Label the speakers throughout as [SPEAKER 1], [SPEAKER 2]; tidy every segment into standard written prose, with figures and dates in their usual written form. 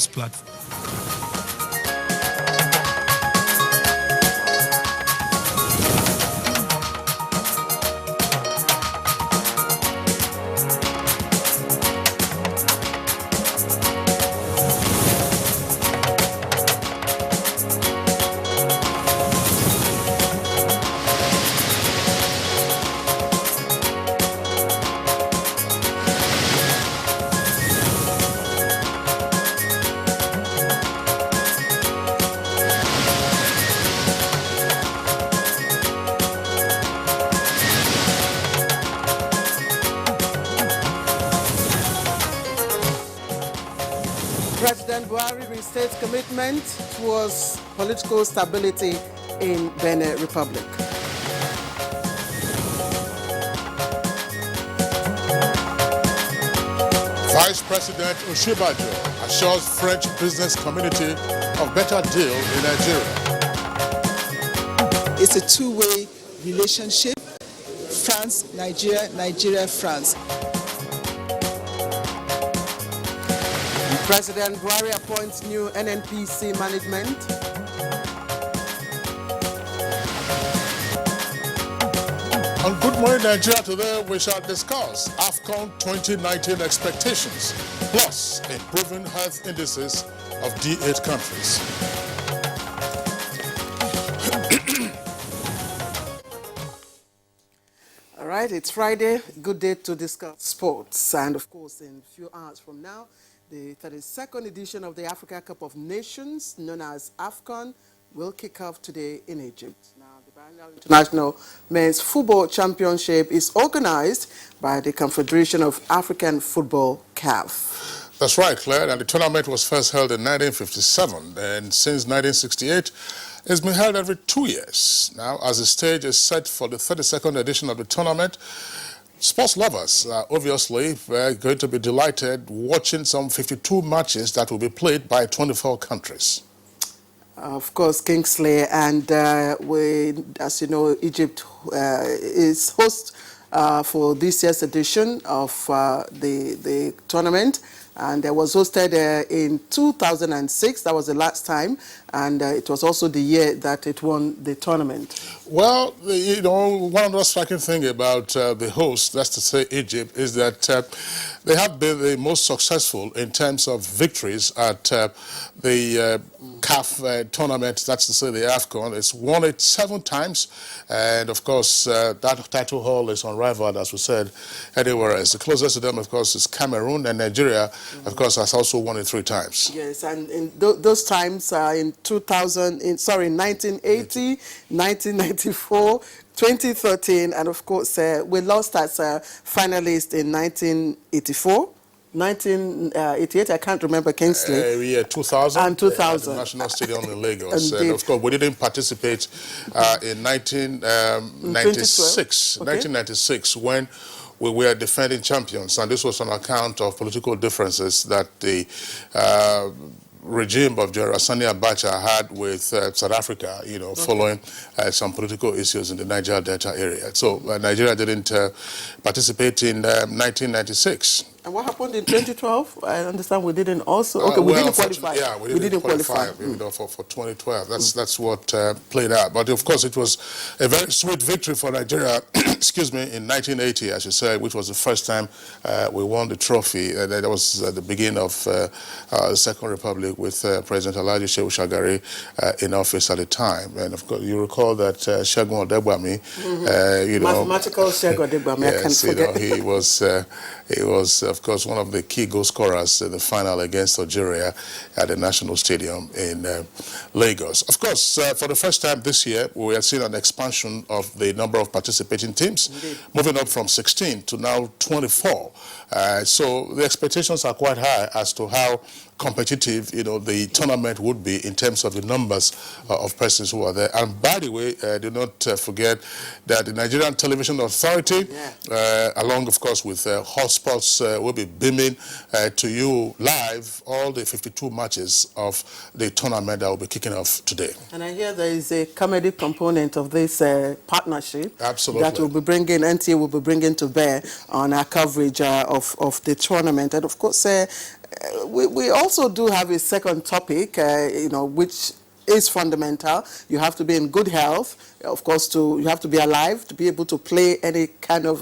[SPEAKER 1] platform.
[SPEAKER 2] President Buhari restates commitment towards political stability in Benin Republic.
[SPEAKER 3] Vice President Oshibajo assures French business community of better deal in Nigeria.
[SPEAKER 4] It's a two-way relationship, France, Nigeria, Nigeria, France.
[SPEAKER 2] President Buhari appoints new NNPC management.
[SPEAKER 3] On Good Morning Nigeria today, we shall discuss Afcon 2019 expectations, plus improving health indices of D8 countries.
[SPEAKER 2] All right, it's Friday. Good day to discuss sports. And of course, in a few hours from now, the 32nd edition of the Africa Cup of Nations, known as Afcon, will kick off today in Egypt. Now, the Biennial International Men's Football Championship is organized by the Confederation of African Football, CAF.
[SPEAKER 3] That's right, Claire, and the tournament was first held in 1957, and since 1968, it's been held every 2 years. Now, as the stage is set for the 32nd edition of the tournament, sports lovers are obviously going to be delighted watching some 52 matches that will be played by 24 countries.
[SPEAKER 2] Of course, Kingsley, and as you know, Egypt is host for this year's edition of the tournament. And it was hosted in 2006. That was the last time. And it was also the year that it won the tournament.
[SPEAKER 3] Well, you know, one of the striking things about the host, that's to say Egypt, is that they have been the most successful in terms of victories at the CAF tournament, that's to say the Afcon. It's won it 7 times. And, of course, that title haul is unrivaled, as we said, anywhere else. The closest to them, of course, is Cameroon, and Nigeria, of course, has also won it 3 times.
[SPEAKER 2] Yes, and in those times, in 1980, 1994, 2013, and of course, we lost as a finalist in 1984. 1988, I can't remember, Kingsley.
[SPEAKER 3] Yeah, 2000.
[SPEAKER 2] And 2000.
[SPEAKER 3] At the National Stadium in Lagos. And of course, we didn't participate in 1996,
[SPEAKER 2] okay.
[SPEAKER 3] 1996, when we were defending champions. And this was on account of political differences that the regime of General Sani Abacha had with South Africa, you know, following some political issues in the Niger Delta area. So Nigeria didn't participate in 1996.
[SPEAKER 2] And what happened in 2012? I understand we didn't also. Okay, we didn't qualify.
[SPEAKER 3] Yeah, we didn't qualify. You know, for 2012. That's what played out. But of course, it was a very sweet victory for Nigeria. Excuse me, in 1980, as you said, which was the first time we won the trophy. That was the beginning of the Second Republic with President Alhaji Shehu Shagari in office at the time. And of course, you recall that Segun Odegbami, you know,
[SPEAKER 2] mathematical Segun Odegbami.
[SPEAKER 3] Yes,
[SPEAKER 2] I can't forget.
[SPEAKER 3] You know, he was, of course, one of the key goal scorers in the final against Algeria at the National Stadium in Lagos. Of course, for the first time this year, we have seen an expansion of the number of participating teams, moving up from 16 to now 24. So the expectations are quite high as to how competitive, you know, the tournament would be in terms of the numbers of persons who are there. And by the way, do not forget that the Nigerian Television Authority, along, of course, with hotspots, will be beaming to you live all the 52 matches of the tournament that will be kicking off today.
[SPEAKER 2] And I hear there is a comedy component of this partnership.
[SPEAKER 3] Absolutely.
[SPEAKER 2] That will be bringing, NTA will be bringing to bear on our coverage of the tournament. And of course, we also do have a second topic, which is fundamental. You have to be in good health, of course. You have to be alive to be able to play any kind of,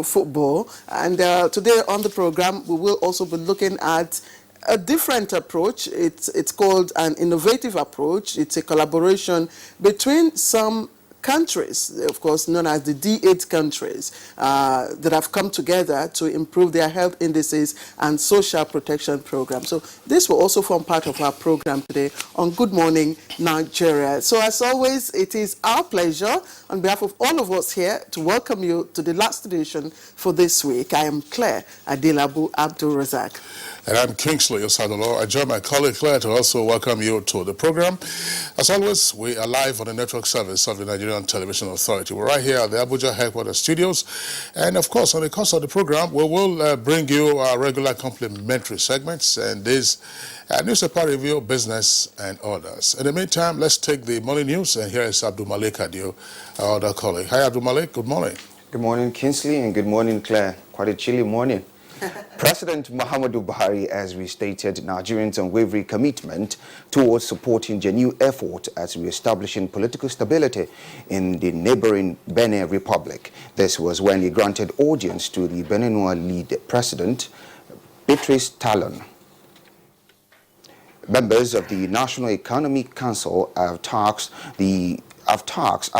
[SPEAKER 2] football. And today on the program, we will also be looking at a different approach. It's called an innovative approach. It's a collaboration between some countries, of course, known as the D8 countries, that have come together to improve their health indices and social protection programs. So this will also form part of our program today on Good Morning Nigeria. So as always, it is our pleasure on behalf of all of us here to welcome you to the last edition for this week. I am Claire Adilabu Abdul Razak.
[SPEAKER 3] And I'm Kingsley Osadolo. I join my colleague Claire to also welcome you to the program. As always, we are live on the network service of the Nigerian Television Authority. We're right here at the Abuja headquarters studios. And of course, on the course of the program, we will bring you our regular complimentary segments and this newspaper review, business, and others. In the meantime, let's take the morning news. And here is Abdul Malik Adio, our other colleague. Hi, Abdul Malik. Good morning.
[SPEAKER 1] Good morning, Kingsley, and good morning, Claire. Quite a chilly morning. President Muhammadu Buhari has restated Nigerians' unwavering commitment towards supporting genuine effort at re-establishing political stability in the neighboring Benin Republic. This was when he granted audience to the Beninois lead president, Patrice Talon. Members of the National Economic Council have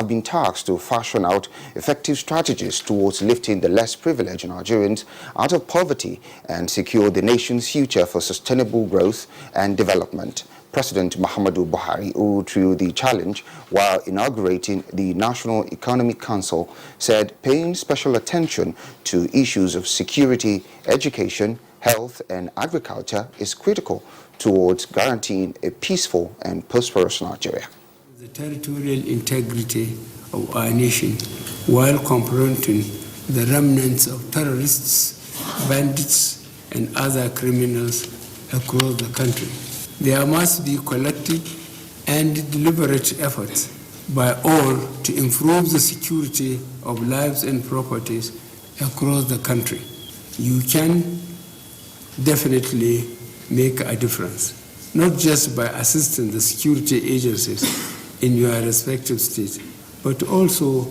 [SPEAKER 1] been tasked to fashion out effective strategies towards lifting the less privileged Nigerians out of poverty and secure the nation's future for sustainable growth and development. President Muhammadu Buhari, who threw the challenge while inaugurating the National Economic Council, said paying special attention to issues of security, education, health, and agriculture is critical towards guaranteeing a peaceful and prosperous Nigeria.
[SPEAKER 5] The territorial integrity of our nation while confronting the remnants of terrorists, bandits, and other criminals across the country. There must be collective and deliberate efforts by all to improve the security of lives and properties across the country. You can definitely make a difference, not just by assisting the security agencies in your respective states, but also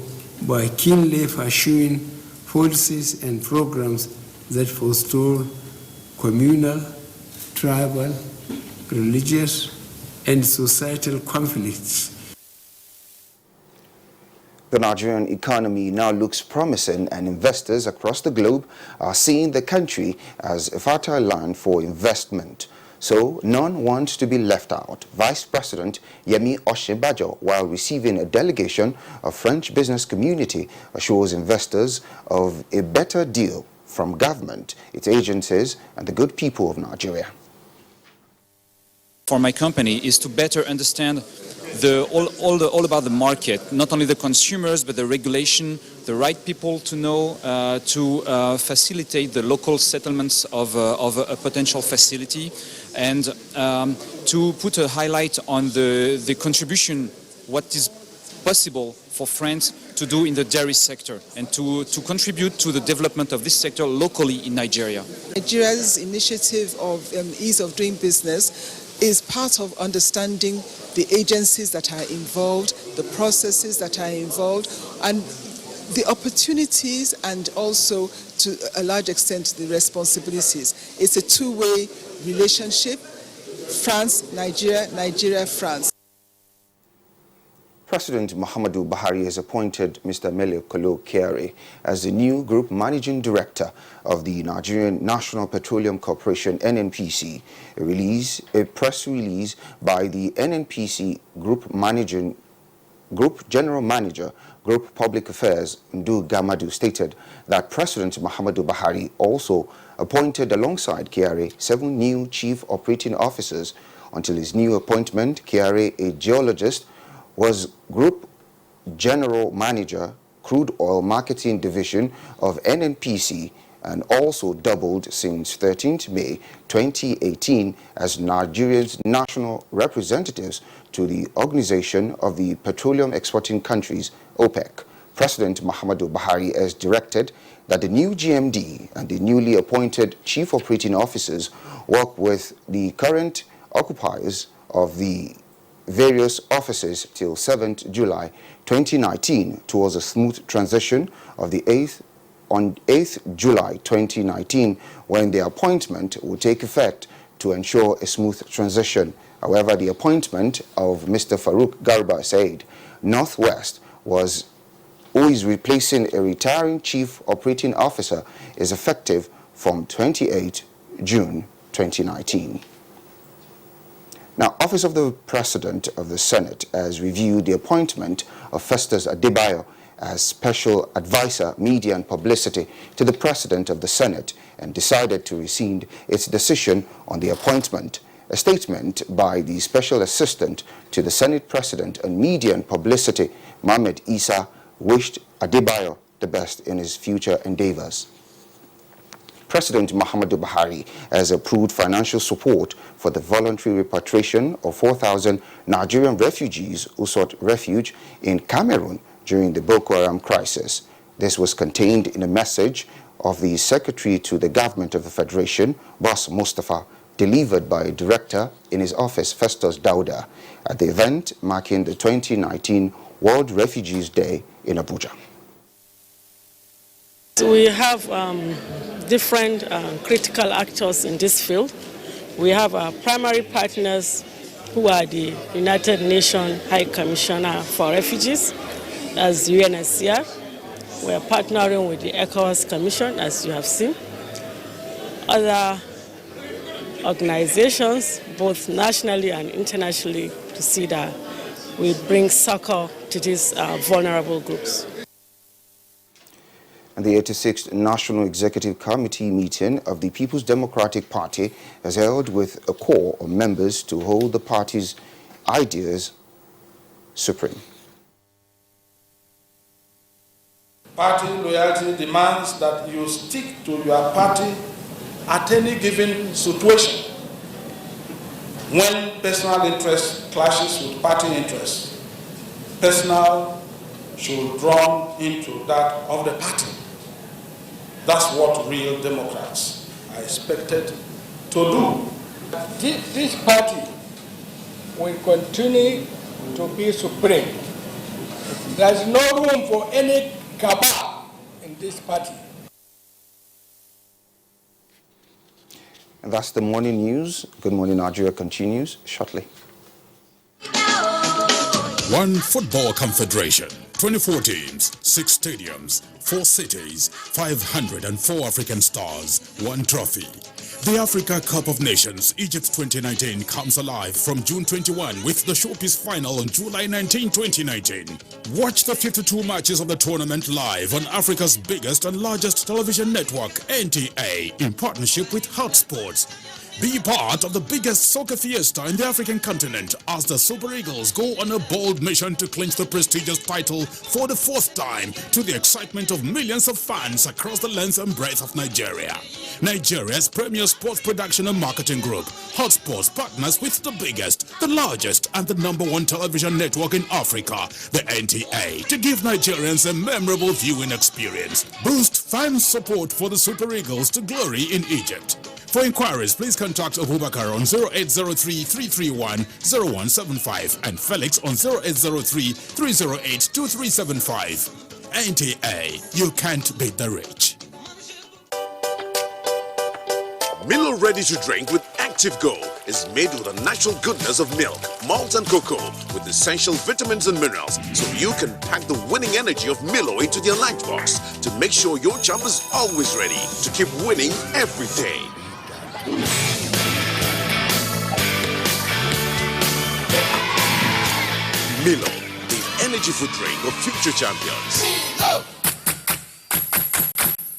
[SPEAKER 5] by keenly pursuing policies and programs that forestall communal, tribal, religious, and societal conflicts.
[SPEAKER 1] The Nigerian economy now looks promising, and investors across the globe are seeing the country as a fertile land for investment. So none wants to be left out. Vice President Yemi Osinbajo, while receiving a delegation of French business community, assures investors of a better deal from government, its agencies, and the good people of Nigeria.
[SPEAKER 6] For my company is to better understand all about the market, not only the consumers, but the regulation, the right people to know, to facilitate the local settlements of a potential facility, and to put a highlight on the contribution, what is possible for France to do in the dairy sector, and to contribute to the development of this sector locally in Nigeria.
[SPEAKER 4] Nigeria's initiative of ease of doing business is part of understanding the agencies that are involved, the processes that are involved, and the opportunities, and also to a large extent the responsibilities. It's a two-way relationship, France, Nigeria, Nigeria, France.
[SPEAKER 1] President Muhammadu Buhari has appointed Mr. Mele Kolo Kyari as the new Group Managing Director of the Nigerian National Petroleum Corporation, NNPC. A press release by the NNPC Group General Manager, Group Public Affairs, Ndu Gamadu, stated that President Muhammadu Buhari also appointed alongside Kyari 7 new Chief Operating Officers. Until his new appointment, Kyari, a geologist, was Group General Manager, Crude Oil Marketing Division of NNPC, and also doubled since 13th May 2018 as Nigeria's national representatives to the Organization of the Petroleum Exporting Countries, OPEC. President Muhammadu Buhari has directed that the new GMD and the newly appointed Chief Operating Officers work with the current occupiers of the various offices till 7th July 2019 towards a smooth transition of the 8th July 2019 when the appointment will take effect to ensure a smooth transition. However, the appointment of Mr. Farouk Garba Said, Northwest, who is replacing a retiring Chief Operating Officer, is effective from 28 June 2019. Now, Office of the President of the Senate has reviewed the appointment of Festus Adebayo as Special Advisor, Media and Publicity to the President of the Senate and decided to rescind its decision on the appointment. A statement by the Special Assistant to the Senate President on Media and Publicity, Mohammed Isa, wished Adebayo the best in his future endeavors. President Muhammadu Buhari has approved financial support for the voluntary repatriation of 4,000 Nigerian refugees who sought refuge in Cameroon during the Boko Haram crisis. This was contained in a message of the Secretary to the Government of the Federation, Boss Mustafa, delivered by a director in his office, Festus Dauda, at the event marking the 2019 World Refugees Day in Abuja.
[SPEAKER 7] We have different critical actors in this field. We have our primary partners who are the United Nations High Commissioner for Refugees, as UNHCR. We are partnering with the ECOWAS Commission, as you have seen. Other organizations, both nationally and internationally, to see that we bring succor to these vulnerable groups.
[SPEAKER 1] And the 86th National Executive Committee meeting of the People's Democratic Party has held with a core of members to hold the party's ideas supreme.
[SPEAKER 8] Party loyalty demands that you stick to your party at any given situation. When personal interest clashes with party interest, personal should run into that of the party. That's what real Democrats are expected to do.
[SPEAKER 5] This party will continue to be supreme. There's no room for any cabal in this party.
[SPEAKER 1] And that's the morning news. Good Morning Nigeria continues shortly.
[SPEAKER 9] One football confederation, 24 teams, 6 stadiums, 4 cities, 504 African stars, 1 trophy. The Africa Cup of Nations Egypt 2019 comes alive from June 21 with the showpiece final on July 19, 2019. Watch the 52 matches of the tournament live on Africa's biggest and largest television network, NTA, in partnership with Hot Sports. Be part of the biggest soccer fiesta in the African continent as the Super Eagles go on a bold mission to clinch the prestigious title for the 4th time to the excitement of millions of fans across the length and breadth of Nigeria. Nigeria's premier sports production and marketing group, Hot Sports, partners with the biggest, the largest, and the #1 television network in Africa, the NTA, to give Nigerians a memorable viewing experience. Boost fan support for the Super Eagles to glory in Egypt. For inquiries, please contact Abubakar on 0803-331-0175 and Felix on 0803-308-2375. NTA, you can't beat the rich.
[SPEAKER 10] Milo Ready to Drink with Active Go is made with the natural goodness of milk, malt and cocoa with essential vitamins and minerals, so you can pack the winning energy of Milo into your lunchbox to make sure your champ is always ready to keep winning every day. Milo, the energy food drink of future champions.
[SPEAKER 9] Milo!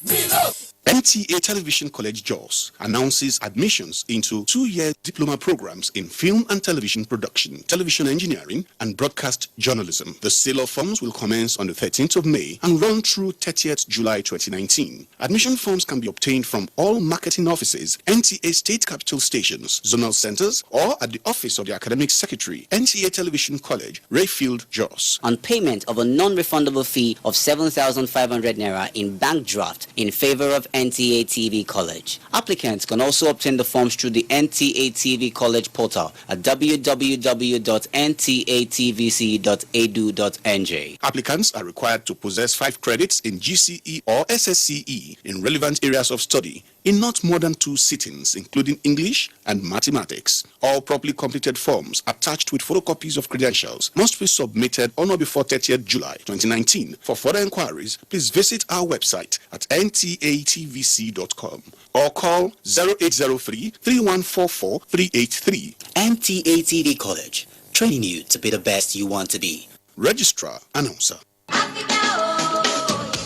[SPEAKER 9] Milo!
[SPEAKER 11] NTA Television College Jos announces admissions into 2-year diploma programs in film and television production, television engineering, and broadcast journalism. The sale of forms will commence on the 13th of May and run through 30th July 2019. Admission forms can be obtained from all marketing offices, NTA state capital stations, zonal centers, or at the office of the academic secretary, NTA Television College, Rayfield, Jos.
[SPEAKER 12] On payment of a non-refundable fee of 7,500 naira in bank draft in favor of NTA TV College. Applicants can also obtain the forms through the NTA TV College portal at www.ntatvc.edu.nj.
[SPEAKER 11] Applicants are required to possess 5 credits in GCE or SSCE in relevant areas of study in not more than 2 sittings, including English and mathematics. All properly completed forms attached with photocopies of credentials must be submitted on or before 30th July 2019. For further inquiries, please visit our website at ntatvc.com or call 0803 3144 383.
[SPEAKER 12] NTA TV College, training you to be the best you want to be.
[SPEAKER 11] Registrar Announcer.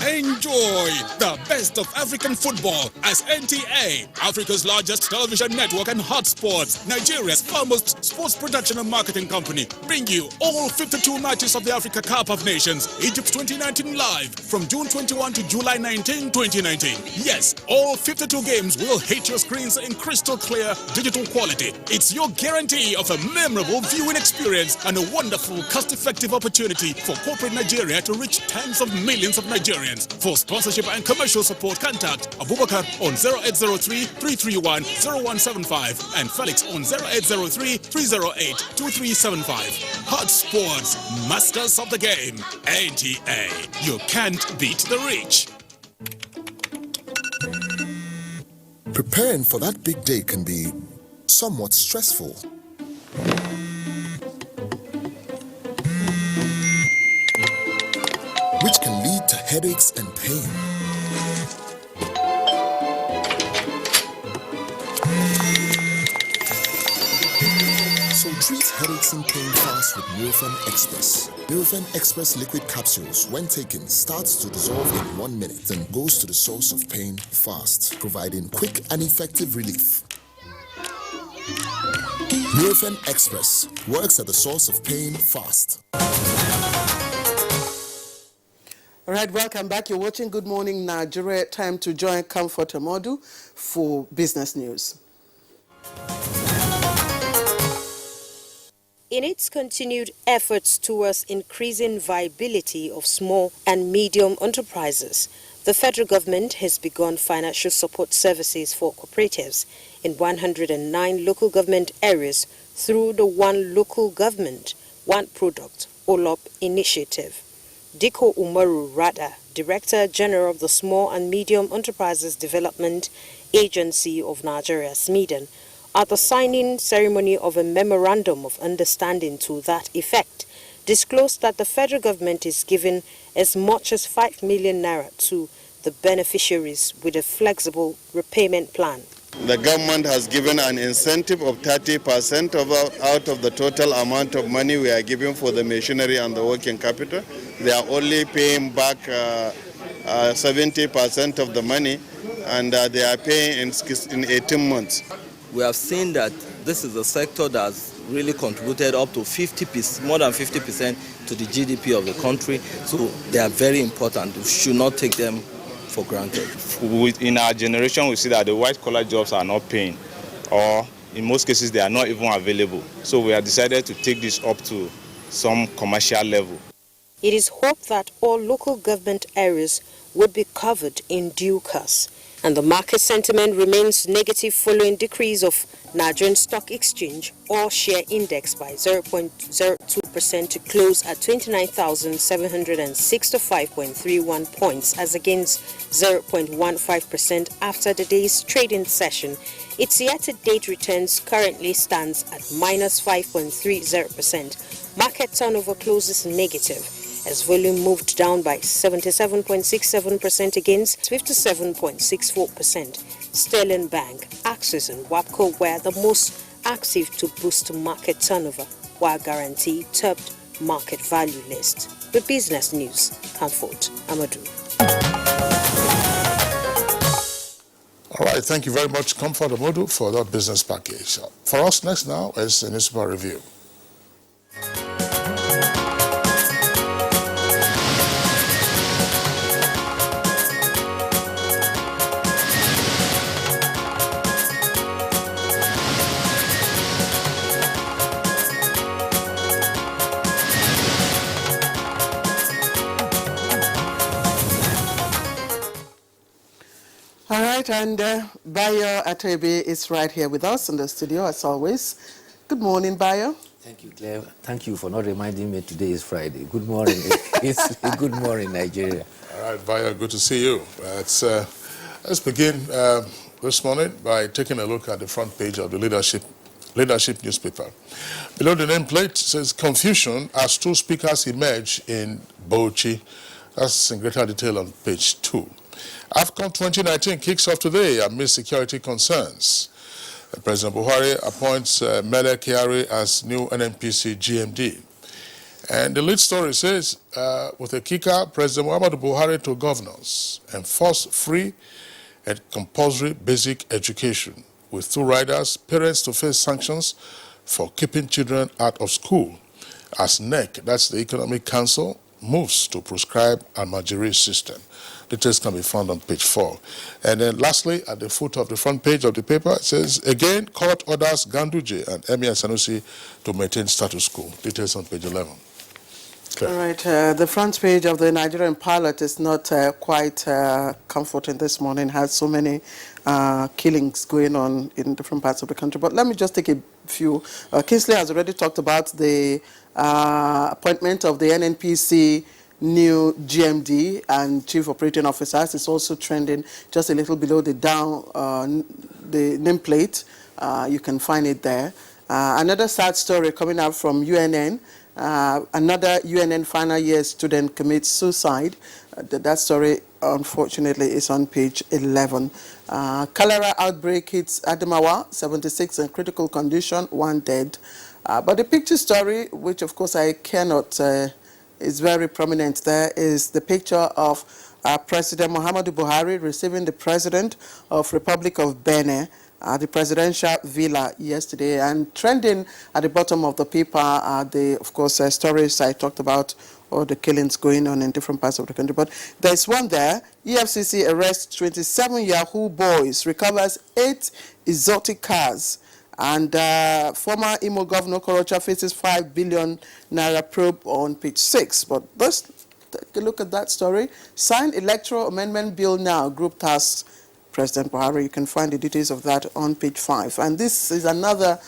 [SPEAKER 9] Enjoy the best of African football as NTA, Africa's largest television network and hotspots, Nigeria's foremost sports production and marketing company, bring you all 52 matches of the Africa Cup of Nations, Egypt 2019 live from June 21 to July 19, 2019. Yes, all 52 games will hit your screens in crystal clear digital quality. It's your guarantee of a memorable viewing experience and a wonderful cost-effective opportunity for corporate Nigeria to reach tens of millions of Nigerians. For sponsorship and commercial support, contact Abubakar on 0803-331-0175 and Felix on 0803-308-2375. Hot Sports, masters of the game. NTA, you can't beat the reach.
[SPEAKER 13] Preparing for that big day can be somewhat stressful. Which can lead to headaches and pain. So treat headaches and pain fast with Nurofen Express. Nurofen Express liquid capsules, when taken, starts to dissolve in 1 minute, then goes to the source of pain fast, providing quick and effective relief. Nurofen Express works at the source of pain fast.
[SPEAKER 2] All right, welcome back. You're watching Good Morning Nigeria. Time to join Comfort Amodu for business news.
[SPEAKER 14] In its continued efforts towards increasing viability of small and medium enterprises, the federal government has begun financial support services for cooperatives in 109 local government areas through the One Local Government, One Product, OLOP initiative. Diko Umaru Rada, Director General of the Small and Medium Enterprises Development Agency of Nigeria, SMEDEN, at the signing ceremony of a memorandum of understanding to that effect, disclosed that the federal government is giving as much as 5 million naira to the beneficiaries with a flexible repayment plan.
[SPEAKER 15] The government has given an incentive of 30% out of the total amount of money we are giving for the machinery and the working capital. They are only paying back 70% of the money, and they are paying in 18 months.
[SPEAKER 16] We have seen that this is a sector that has really contributed up to 50%, more than 50% to the GDP of the country. So they are very important. We should not take them for granted.
[SPEAKER 17] In our generation, we see that the white-collar jobs are not paying, or in most cases, they are not even available. So we have decided to take this up to some commercial level.
[SPEAKER 14] It is hoped that all local government areas would be covered in due course. And the market sentiment remains negative following decrease of Nigerian Stock Exchange or share index by 0.02% to close at 29,765.31 points as against 0.15% after the day's trading session. Its year-to-date returns currently stands at minus 5.30%. Market turnover closes negative as volume moved down by 77.67% against 57.64%. Sterling Bank, Axis and WAPCO were the most active to boost market turnover, while Guarantee topped market value list. With business news, Comfort Amodu.
[SPEAKER 3] All right, thank you very much, Comfort Omodu, for that business package. For us, next now is a newspaper review.
[SPEAKER 2] All right, and Bayo Atebe is right here with us in the studio, as always. Good morning, Bayo.
[SPEAKER 18] Thank you, Claire. Thank you for not reminding me today is Friday. Good morning. It's a good morning, Nigeria.
[SPEAKER 3] All right, Bayo, good to see you. Let's begin this morning by taking a look at the front page of the leadership newspaper. Below the nameplate says, confusion as two speakers emerge in Bauchi. That's in greater detail on page 2. Afcon 2019 kicks off today amid security concerns. President Buhari appoints Mele Kyari as new NNPC GMD. And the lead story says, with a kicker, President Muhammadu Buhari to governors, enforce free and compulsory basic education. With 2 riders, parents to face sanctions for keeping children out of school. As NEC, that's the Economic Council, moves to prescribe a Almajiri system. Details can be found on page 4. And then lastly, at the foot of the front page of the paper, it says, again, court orders Ganduje and Emir Sanusi to maintain status quo. Details on page 11. Claire.
[SPEAKER 2] All right, the front page of the Nigerian pilot is not quite comforting this morning. Has so many killings going on in different parts of the country. But let me just take a few. Kingsley has already talked about the appointment of the NNPC new GMD and Chief Operating Officers. It's also trending just a little below the the nameplate. You can find it there. Another sad story coming out from UNN. Another UNN final year student commits suicide. That story, unfortunately, is on page 11. Cholera outbreak hits Adamawa, 76 in critical condition, 1 dead. But the picture story, which of course I cannot, is very prominent there, is the picture of President Muhammadu Buhari receiving the President of Republic of Benin at the presidential villa yesterday, and trending at the bottom of the paper are the, of course, stories I talked about, all the killings going on in different parts of the country. But there's one there. EFCC arrests 27 Yahoo boys, recovers 8 exotic cars, and former Imo Governor Korocha faces 5 billion naira probe on page 6. But let's take a look at that story. Signed electoral amendment bill now, group tasks President Buhari. You can find the details of that on page 5. And this is another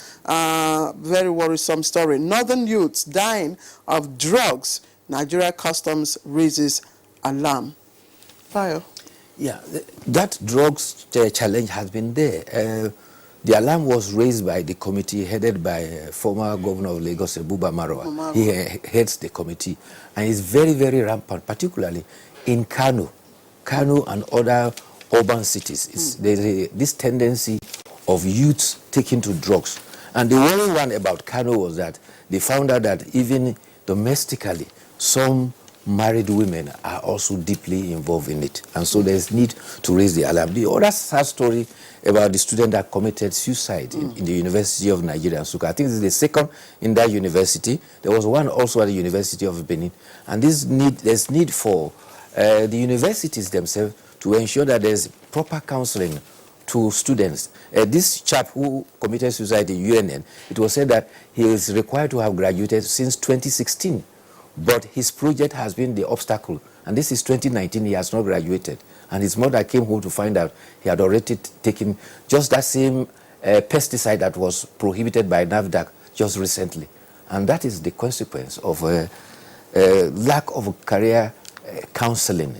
[SPEAKER 2] very worrisome story. Northern youths dying of drugs. Nigeria Customs raises alarm. Bayo.
[SPEAKER 18] Yeah, that drugs challenge has been there. The alarm was raised by the committee headed by former Governor of Lagos, Buba Marwa. He heads the committee, and it's very, very rampant, particularly in Kano and other urban cities. There's this tendency of youths taking to drugs. And the worrying one about Kano was that they found out that even domestically, some married women are also deeply involved in it. And so there's need to raise the alarm. The other sad story about the student that committed suicide in the University of Nigeria, Nsukka. I think this is the second in that university. There was one also at the University of Benin. And there's need for the universities themselves to ensure that there's proper counseling to students. This chap who committed suicide in UNN, it was said that he is required to have graduated since 2016. But his project has been the obstacle. And this is 2019, he has not graduated. And his mother came home to find out he had already taken just that same pesticide that was prohibited by NAFDAC just recently. And that is the consequence of lack of career counseling.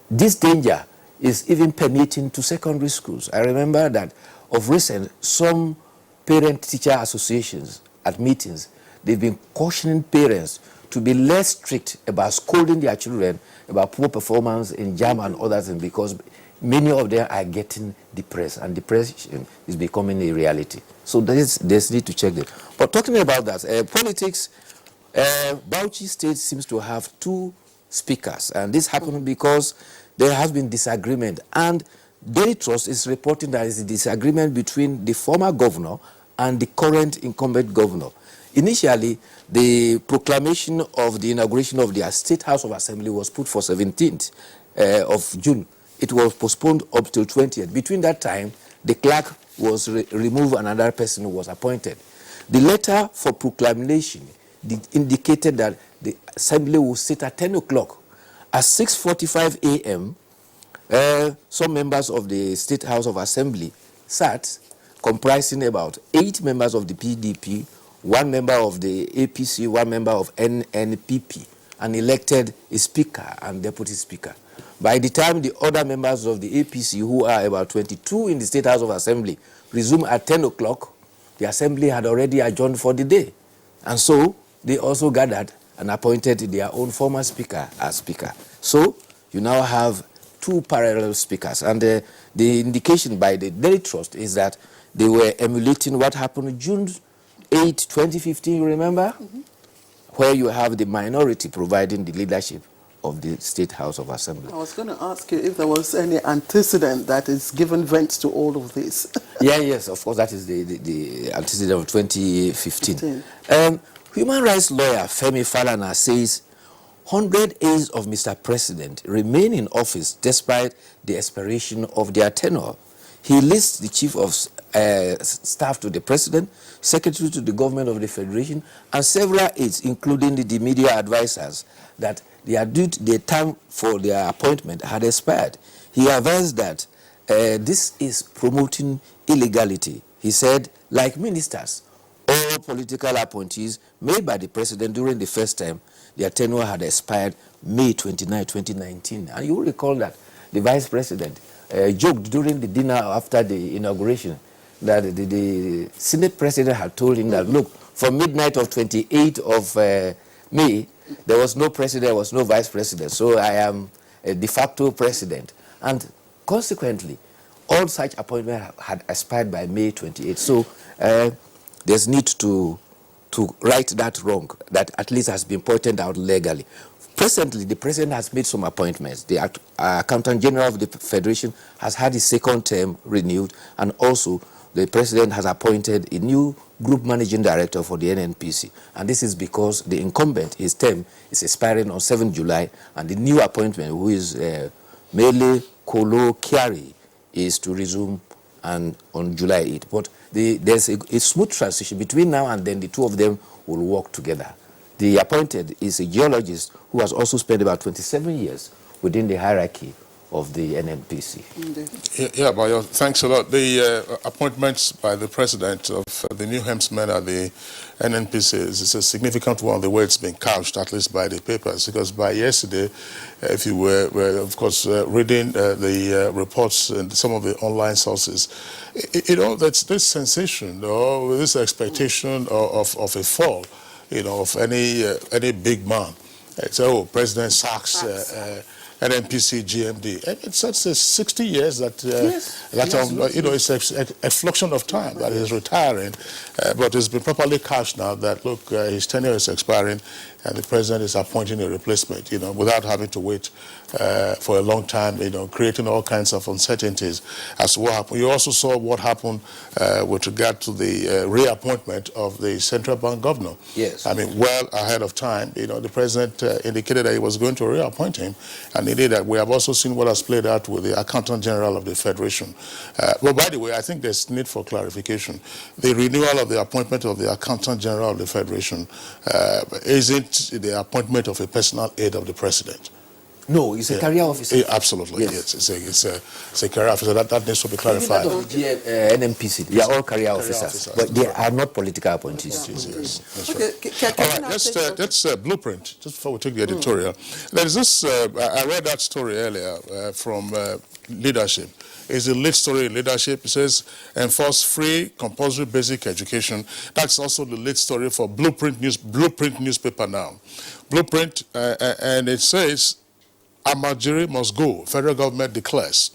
[SPEAKER 18] This danger is even permeating to secondary schools. I remember that of recent, some parent-teacher associations at meetings, they've been cautioning parents to be less strict about scolding their children about poor performance in JAM and others, because many of them are getting depressed, and depression is becoming a reality. So there's need to check that. But talking about that, politics, Bauchi State seems to have 2 speakers, and this happened because there has been disagreement, and Daily Trust is reporting that there is a disagreement between the former governor and the current incumbent governor. Initially, the proclamation of the inauguration of the State House of Assembly was put for 17th of June. It was postponed up till 20th. Between that time, the clerk was removed and another person was appointed. The letter for proclamation indicated that the assembly will sit at 10 o'clock. At 6:45 a.m., some members of the State House of Assembly sat, comprising about 8 members of the PDP, 1 member of the APC, 1 member of NNPP, and elected a speaker and deputy speaker. By the time the other members of the APC, who are about 22 in the State House of Assembly, resumed at 10 o'clock, the Assembly had already adjourned for the day. And so they also gathered and appointed their own former speaker as speaker. So you now have 2 parallel speakers. And the indication by the Daily Trust is that they were emulating what happened June 8, 2015, you remember? Where you have the minority providing the leadership of the State House of Assembly.
[SPEAKER 2] I was going to ask you if there was any antecedent that is given vent to all of this.
[SPEAKER 18] Yes, of course, that is the antecedent of 2015. Human rights lawyer Femi Falana says 100 aides of Mr. President remain in office despite the expiration of their tenure. He lists the chief of staff to the president, secretary to the government of the federation, and several aides, including the media advisors, that their time for their appointment had expired. He advised that this is promoting illegality. He said, like ministers, all political appointees made by the president during the first term, their tenure had expired May 29, 2019. And you will recall that the vice president joked during the dinner after the inauguration that the Senate president had told him that, look, from midnight of 28th of May, there was no president, there was no vice president, so I am a de facto president. And consequently, all such appointments had expired by May 28th. So there's need to right that wrong, that at least has been pointed out legally. Presently, the president has made some appointments. The Accountant General of the Federation has had his second term renewed, and also the president has appointed a new group managing director for the NNPC. And this is because the incumbent, his term, is expiring on 7 July, and the new appointment, who is Mele Kolo Kiari, is to resume on July 8. But there's a smooth transition. Between now and then, the two of them will work together. The appointed is a geologist who has also spent about 27 years within the hierarchy of the NNPC.
[SPEAKER 3] Yeah, Bayo, thanks a lot. The appointments by the president of the new helmsmen at the NNPC is a significant one, the way it's been couched, at least by the papers, because by yesterday, if you were of course, reading the reports and some of the online sources, that's this sensation or this expectation of a fall, of any big man. So, President sacks NNPC GMD. It's such 60 years that, it's a fraction of time that he's retiring. But it's been properly couched now that, look, his tenure is expiring and the president is appointing a replacement, without having to wait for a long time, creating all kinds of uncertainties as to what happened. You also saw what happened with regard to the reappointment of the central bank governor.
[SPEAKER 18] Yes.
[SPEAKER 3] I mean, well ahead of time, the president indicated that he was going to reappoint him, and he did that. We have also seen what has played out with the Accountant General of the Federation. Well, by the way, I think there's need for clarification. The renewal of the appointment of the Accountant General of the Federation isn't the appointment of a personal aide of the president.
[SPEAKER 18] No, it's a career officer.
[SPEAKER 3] Absolutely, yes. It's a career officer. That needs to be clarified.
[SPEAKER 18] NNPC, they are all career officers, but they are not political appointees.
[SPEAKER 3] Yes, that's right. All right, let's blueprint, just before we take the editorial. There's this, I read that story earlier from Leadership. It's a lead story in Leadership. It says, enforce free, compulsory basic education. That's also the lead story for Blueprint newspaper now. Blueprint, and it says, Amajiri must go, federal government declares.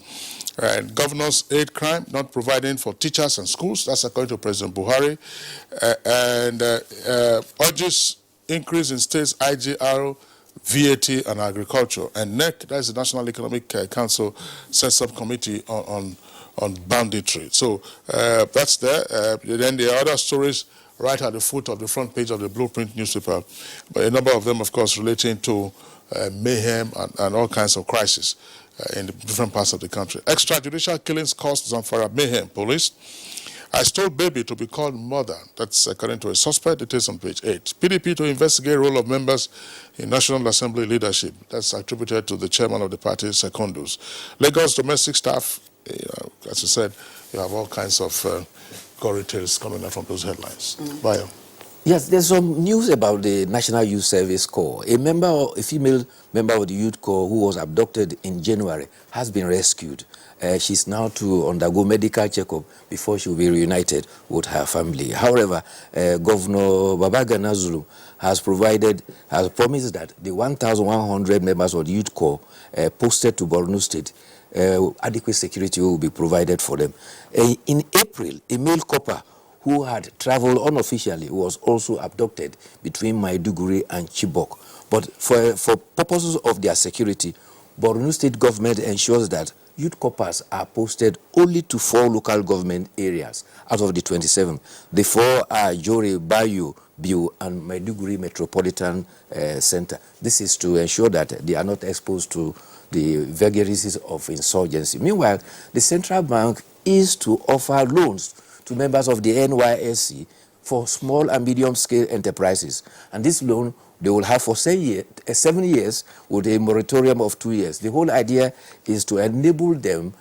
[SPEAKER 3] And governor's aid crime, not providing for teachers and schools, that's according to President Buhari, and urges increase in states IGR VAT and agriculture. And NEC, that's the National Economic Council, sets up committee on banditry. So that's there. Then the other stories right at the foot of the front page of the Blueprint newspaper, but a number of them, of course, relating to mayhem and all kinds of crises in the different parts of the country. Extrajudicial killings caused Zamfara mayhem. Police. I stole baby to be called mother. That's according to a suspect. It is on page 8. PDP to investigate role of members in National Assembly leadership. That's attributed to the chairman of the party, Secondus. Lagos domestic staff, as I said, you have all kinds of gory tales coming out from those headlines. Bio.
[SPEAKER 18] Yes, there's some news about the National Youth Service Corps. A female member of the Youth Corps who was abducted in January has been rescued. She's now to undergo medical checkup before she will be reunited with her family. However, Governor Babagana Zulu has promised that the 1,100 members of the Youth Corps posted to Borno State, adequate security will be provided for them. In April, a male copper who had traveled unofficially was also abducted between Maiduguri and Chibok. But for purposes of their security, Borno State government ensures that youth corpers are posted only to 4 local government areas out of the 27. The 4 are Jore, Bayo, Biu, and Maiduguri Metropolitan Center. This is to ensure that they are not exposed to the vagaries of insurgency. Meanwhile, the central bank is to offer loans to members of the NYSC for small and medium-scale enterprises. And this loan they will have for 7 years with a moratorium of 2 years. The whole idea is to enable them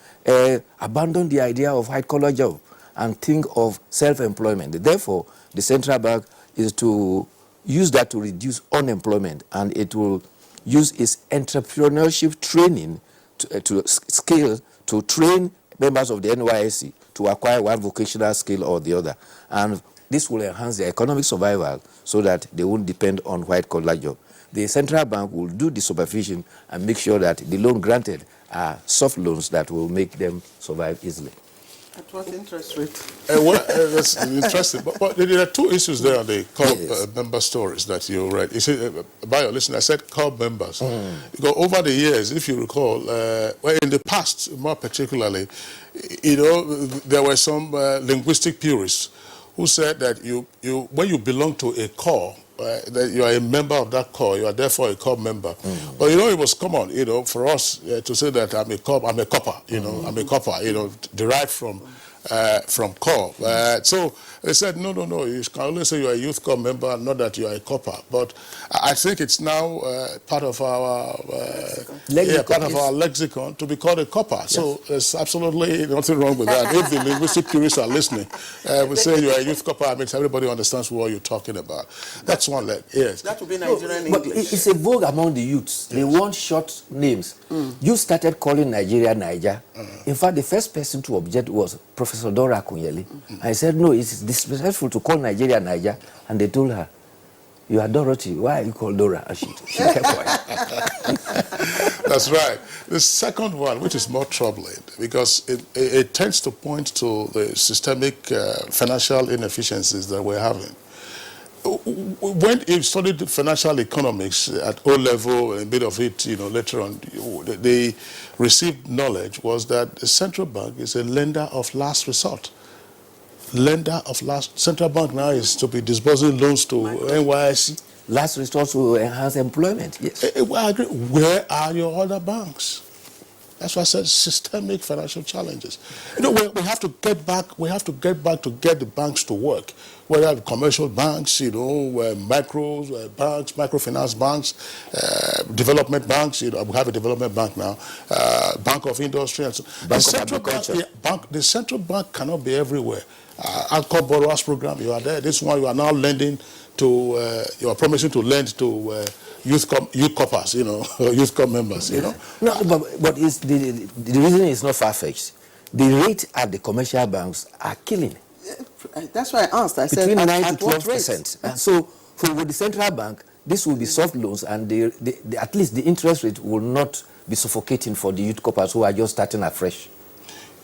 [SPEAKER 18] abandon the idea of white-collar job and think of self-employment. Therefore, the central bank is to use that to reduce unemployment, and it will use its entrepreneurship training to train members of the NYSC to acquire one vocational skill or the other. And this will enhance their economic survival so that they won't depend on white-collar job. The central bank will do the supervision and make sure that the loan granted are soft loans that will make them survive easily.
[SPEAKER 2] At what interest rate?
[SPEAKER 3] That's interesting. But there are 2 issues there on the club member stories that you read. You see, Bayo, listen, I said club members. Because over the years, if you recall, well, in the past, more particularly, there were some linguistic purists who said that when you belong to a corps, that you are a member of that corps, you are therefore a corps member. But it was common, for us to say that I'm a copper, I'm a copper, derived from corps. So they said, no, you can only say you're a youth corps member, not that you are a copper. But I think it's now part of our lexicon to be called a copper. Yes. So there's absolutely nothing wrong with that. If the linguistic purists are listening, we say you're a youth copper, it means everybody understands what you're talking about. That's one leg, yes.
[SPEAKER 2] That would be Nigerian English.
[SPEAKER 18] But it's a vogue among the youths. They want short names. You started calling Nigeria Niger. In fact, the first person to object was Professor Dora Akunyele. I said, no, it's disrespectful to call Nigeria Niger. And they told her, you are Dorothy, why are you called Dora? And she kept quiet.
[SPEAKER 3] That's right. The second one, which is more troubling, because it tends to point to the systemic financial inefficiencies that we're having. When you studied financial economics at O level, a bit of it, later on, the received knowledge was that the central bank is a lender of last resort. Central bank now is to be disbursing loans to NYSC.
[SPEAKER 18] Last resort to enhance employment, yes.
[SPEAKER 3] I agree. Where are your other banks? That's why I said systemic financial challenges. We have to get back. We have to get back to get the banks to work. Whether the commercial banks, micros, banks, microfinance banks, development banks. We have a development bank now, Bank of Industry, and so. The central bank cannot be everywhere. Alcohol borrowers program, you are there. This one you are now lending to. You are promising to lend to. Youth corpers, youth corps members,
[SPEAKER 18] No, but the reason is not far-fetched. The rate at the commercial banks are killing.
[SPEAKER 2] That's why I asked. I said,
[SPEAKER 18] between 9 to
[SPEAKER 2] at what
[SPEAKER 18] 12%. And so, for the central bank, this will be soft loans, and at least the interest rate will not be suffocating for the youth corpers who are just starting afresh.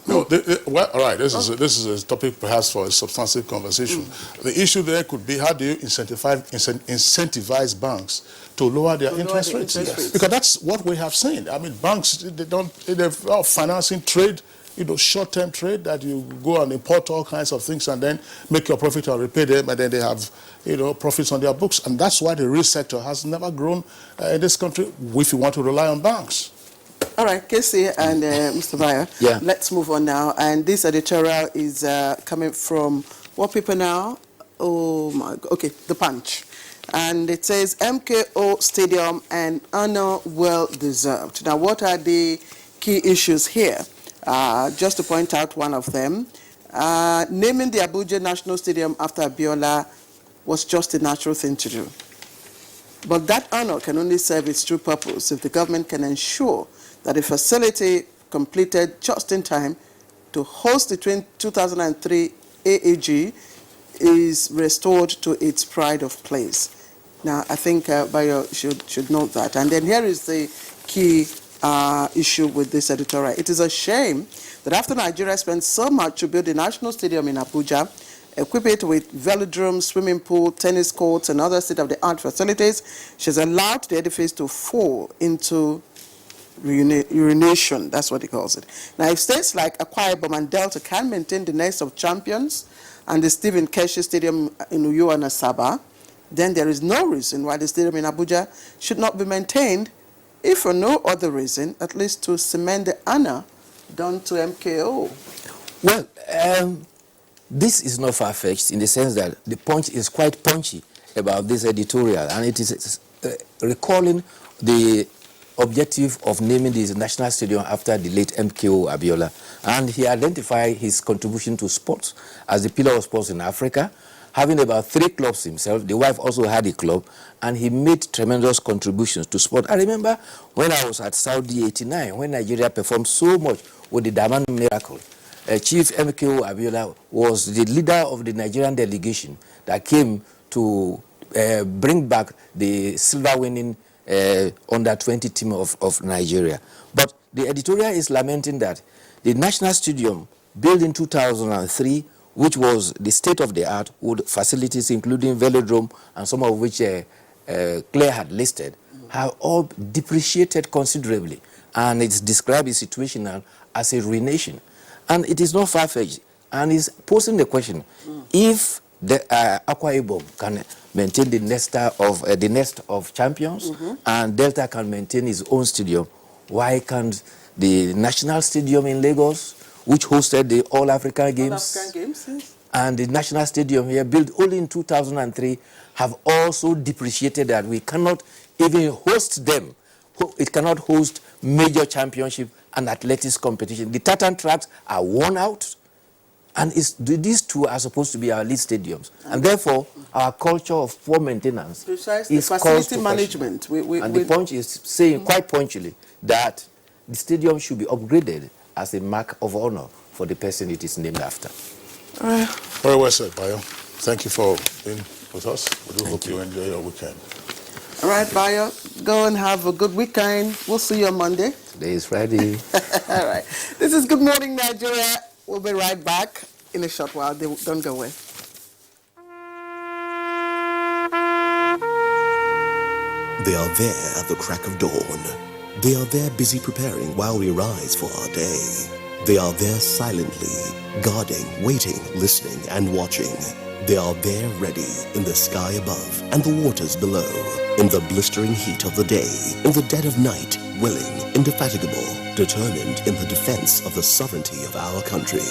[SPEAKER 3] No, well, all right. This is a topic perhaps for a substantive conversation. The issue there could be, how do you incentivize banks to lower their interest rates? Because that's what we have seen. I mean, banks, they're financing trade, short-term trade, that you go and import all kinds of things and then make your profit or repay them, and then they have profits on their books. And that's why the real sector has never grown in this country if you want to rely on banks.
[SPEAKER 2] All right, Casey and Mr. Bayer, let's move on now. And this editorial is coming from what paper now? Oh my God. Okay, The Punch. And it says, MKO Stadium and honor well deserved. Now, what are the key issues here? Just to point out one of them, naming the Abuja National Stadium after Abiola was just a natural thing to do. But that honor can only serve its true purpose if the government can ensure that the facility completed just in time to host the 2003 AAG is restored to its pride of place. Now, I think Bayo should note that. And then here is the key issue with this editorial. It is a shame that after Nigeria spent so much to build a national stadium in Abuja, equip it with velodrome, swimming pool, tennis courts, and other state-of-the-art facilities, she has allowed the edifice to fall into urination. That's what he calls it. Now, if states like Akwa Ibom and Delta can maintain the nest of champions and the Stephen Keshi Stadium in Uyo and Asaba, then there is no reason why the stadium in Abuja should not be maintained, if for no other reason, at least to cement the honor done to MKO.
[SPEAKER 18] Well, this is not far-fetched in the sense that the Punch is quite punchy about this editorial, and it is recalling the objective of naming this national stadium after the late MKO Abiola. And he identified his contribution to sports as the pillar of sports in Africa, having about 3 clubs himself. The wife also had a club, and he made tremendous contributions to sport. I remember when I was at Saudi 89, when Nigeria performed so much with the Daman Miracle. Chief MKO Abiola was the leader of the Nigerian delegation that came to bring back the silver-winning under-20 team of Nigeria. But the editorial is lamenting that the national stadium built in 2003, which was the state-of-the-art, with facilities including velodrome and some of which Claire had listed, have all depreciated considerably, and it's described the situation now as a ruination. And it is not far-fetched, and is posing the question, if the Akwa Ibom can maintain the nest of champions, and Delta can maintain its own stadium, why can't the National Stadium in Lagos, which hosted the All-African Games, and the National Stadium here, built only in 2003, have also depreciated that we cannot even host them. It cannot host major championship and athletics competition. The tartan tracks are worn out, and these two are supposed to be our lead stadiums. And therefore, our culture of poor maintenance is
[SPEAKER 2] facility management.
[SPEAKER 18] And the Punch is saying quite punctually that the stadium should be upgraded as a mark of honor for the person it is named after.
[SPEAKER 3] Very well said, Bayo. Thank you for being with us. We do hope you enjoy your weekend.
[SPEAKER 2] All right, Bayo, go and have a good weekend. We'll see you on Monday.
[SPEAKER 18] Today is Friday.
[SPEAKER 2] All right. This is Good Morning Nigeria. We'll be right back in a short while. Don't go away.
[SPEAKER 19] They are there at the crack of dawn. They are there busy preparing while we rise for our day. They are there silently, guarding, waiting, listening, and watching. They are there ready in the sky above and the waters below, in the blistering heat of the day, in the dead of night, willing, indefatigable, determined in the defense of the sovereignty of our country.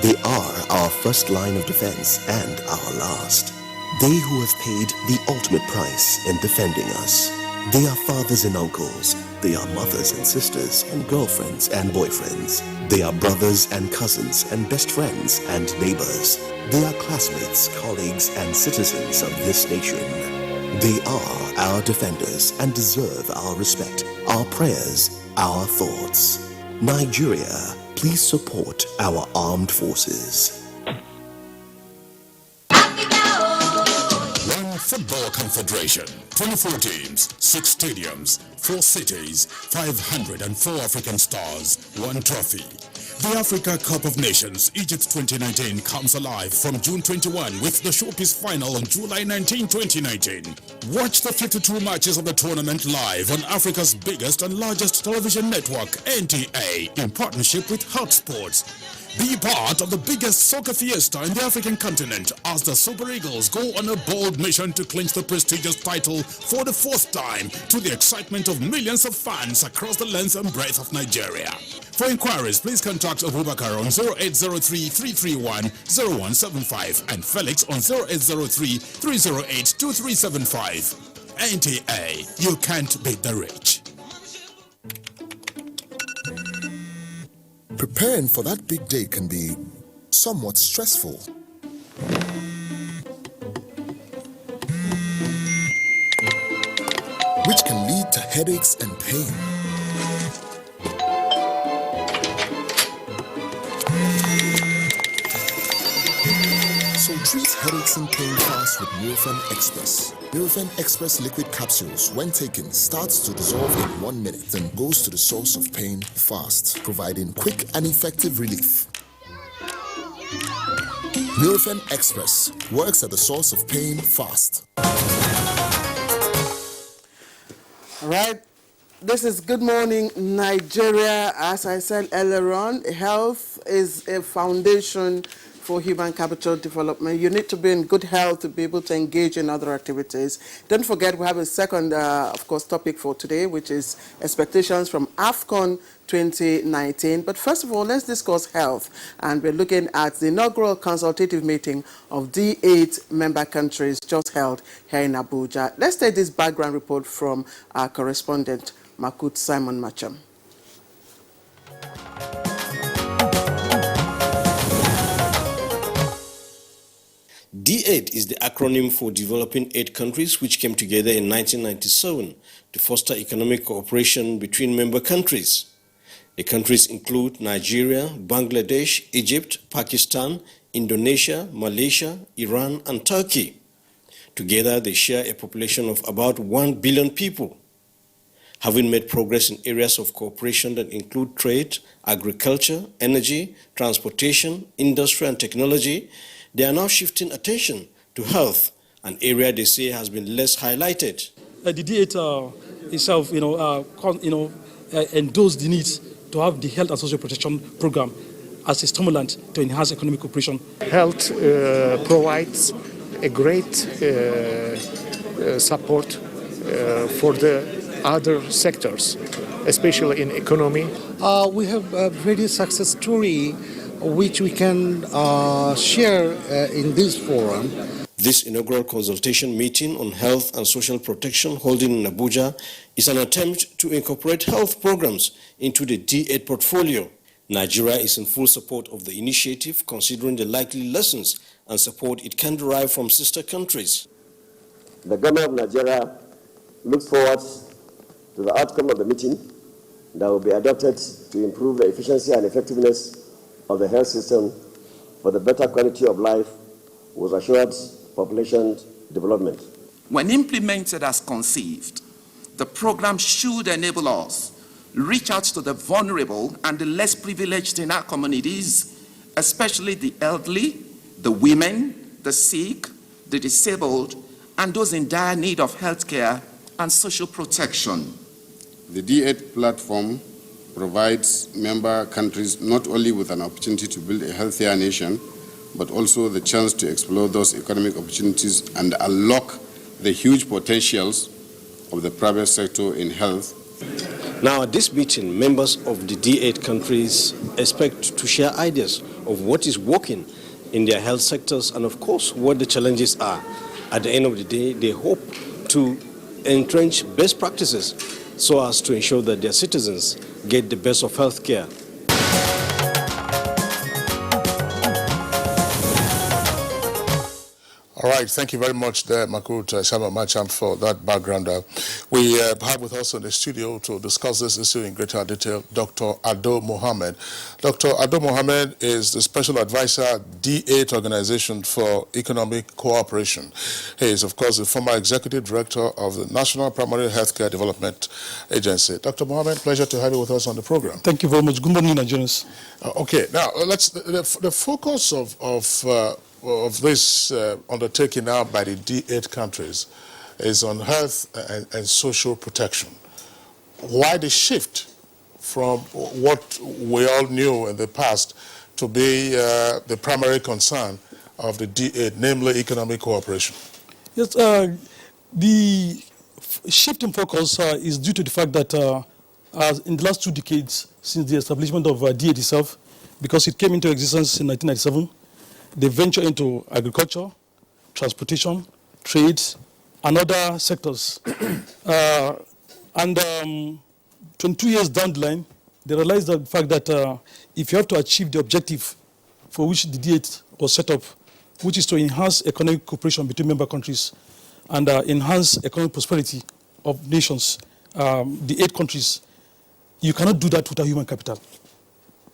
[SPEAKER 19] They are our first line of defense and our last. They who have paid the ultimate price in defending us. They are fathers and uncles. They are mothers and sisters and girlfriends and boyfriends. They are brothers and cousins and best friends and neighbors. They are classmates, colleagues, and citizens of this nation. They are our defenders and deserve our respect, our prayers, our thoughts. Nigeria, please support our armed forces.
[SPEAKER 9] One Football Confederation, 24 teams, 6 stadiums, 4 cities, 504 African stars, 1 trophy. The Africa Cup of Nations, Egypt 2019, comes alive from June 21 with the showpiece final on July 19, 2019. Watch the 52 matches of the tournament live on Africa's biggest and largest television network, NTA, in partnership with Hot Sports. Be part of the biggest soccer fiesta in the African continent as the Super Eagles go on a bold mission to clinch the prestigious title for the fourth time, to the excitement of millions of fans across the length and breadth of Nigeria. For inquiries, please contact Abubakar on 0803-331-0175 and Felix on 0803-308-2375. NTA, you can't beat the rich.
[SPEAKER 13] Preparing for that big day can be somewhat stressful. Which can lead to headaches and pain. So treat headaches and pain fast with Nurofen Express. Nurofen Express liquid capsules, when taken, starts to dissolve in 1 minute, then goes to the source of pain fast, providing quick and effective relief. Nurofen Express works at the source of pain fast.
[SPEAKER 2] All right. This is Good Morning Nigeria. As I said earlier on, health is a foundation for human capital development. You need to be in good health to be able to engage in other activities. Don't forget, we have a second, of course, topic for today, which is expectations from Afcon 2019. But first of all, let's discuss health. And we're looking at the inaugural consultative meeting of D8 member countries just held here in Abuja. Let's take this background report from our correspondent, Makut Simon Macham.
[SPEAKER 20] D8 is the acronym for Developing 8 Countries, which came together in 1997 to foster economic cooperation between member countries. The countries include Nigeria, Bangladesh, Egypt, Pakistan, Indonesia, Malaysia, Iran, and Turkey. Together, they share a population of about 1 billion people. Having made progress in areas of cooperation that include trade, agriculture, energy, transportation, industry, and technology, they are now shifting attention to health, an area they say has been less highlighted.
[SPEAKER 21] The D8 itself, endorsed the need to have the health and social protection program as a stimulant to enhance economic cooperation.
[SPEAKER 22] Health provides a great support for the other sectors, especially in economy.
[SPEAKER 23] We have a very success story which we can share in this forum.
[SPEAKER 20] This inaugural consultation meeting on health and social protection holding in Abuja is an attempt to incorporate health programs into the D8 portfolio. Nigeria is in full support of the initiative, considering the likely lessons and support it can derive from sister countries.
[SPEAKER 24] The government of Nigeria looks forward to the outcome of the meeting that will be adopted to improve the efficiency and effectiveness of the health system for the better quality of life with assured population development.
[SPEAKER 25] When implemented as conceived, the program should enable us reach out to the vulnerable and the less privileged in our communities, especially the elderly, the women, the sick, the disabled, and those in dire need of health care and social protection.
[SPEAKER 26] The D8 platform provides member countries not only with an opportunity to build a healthier nation, but also the chance to explore those economic opportunities and unlock the huge potentials of the private sector in health.
[SPEAKER 20] Now, at this meeting, members of the D8 countries expect to share ideas of what is working in their health sectors and, of course, what the challenges are. At the end of the day, they hope to entrench best practices so as to ensure that their citizens get the best of health care.
[SPEAKER 3] All All right, thank you very much there, Makut Shama Macham, for that background. We have with us in the studio to discuss this issue in greater detail, Dr. Ado Mohammed. Dr. Ado Mohammed is the Special Advisor at D8 Organization for Economic Cooperation. He is, of course, the former Executive Director of the National Primary Healthcare Development Agency. Dr. Mohammed, pleasure to have you with us on the program.
[SPEAKER 21] Thank you very much. Good morning, Nigerians.
[SPEAKER 3] Okay, now the focus of this undertaking now by the D8 countries is on health and social protection. Why the shift from what we all knew in the past to be the primary concern of the D8, namely economic cooperation?
[SPEAKER 21] Yes, the shift in focus is due to the fact that in the last 2 decades, since the establishment of D8 itself, because it came into existence in 1997, they venture into agriculture, transportation, trade, and other sectors. And 22 years down the line, they realized the fact that if you have to achieve the objective for which the D8 was set up, which is to enhance economic cooperation between member countries and enhance economic prosperity of nations, the 8 countries, you cannot do that without human capital.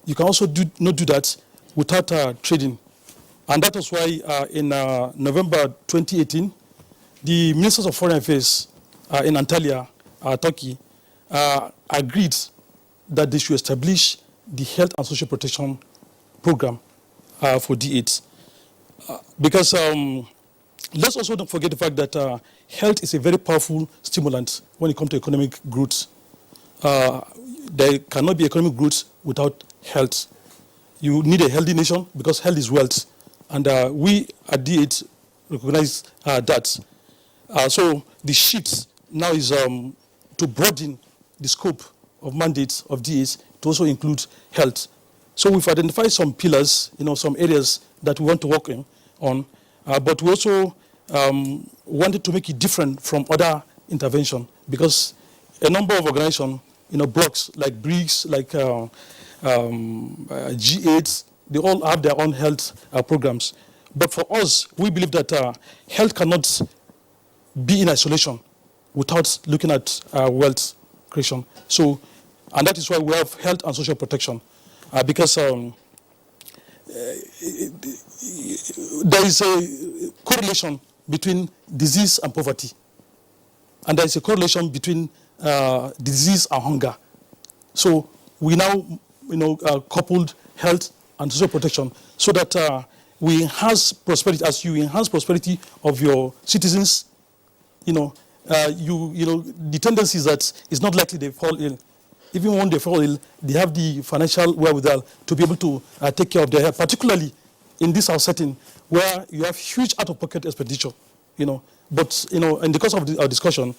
[SPEAKER 21] You can also not do that without trading. And that was why in November 2018, the Ministers of Foreign Affairs in Antalya, Turkey, agreed that they should establish the Health and Social Protection Program for D8. Because let's also don't forget the fact that health is a very powerful stimulant when it comes to economic growth. There cannot be economic growth without health. You need a healthy nation because health is wealth. And we at D8 recognize that. So the shift now is to broaden the scope of mandates of D8 to also include health. So we've identified some pillars, some areas that we want to work on, but we also wanted to make it different from other intervention because a number of organizations, blocks like BRICS, like G8, they all have their own health programs. But for us, we believe that health cannot be in isolation without looking at wealth creation. So, and that is why we have health and social protection, because there is a correlation between disease and poverty, and there is a correlation between disease and hunger. So we now, coupled health and social protection so that we enhance prosperity. As you enhance prosperity of your citizens, the tendency is that it's not likely they fall ill. Even when they fall ill, they have the financial wherewithal to be able to take care of their health, particularly in this house setting where you have huge out-of-pocket expenditure, But, in the course of our discussion,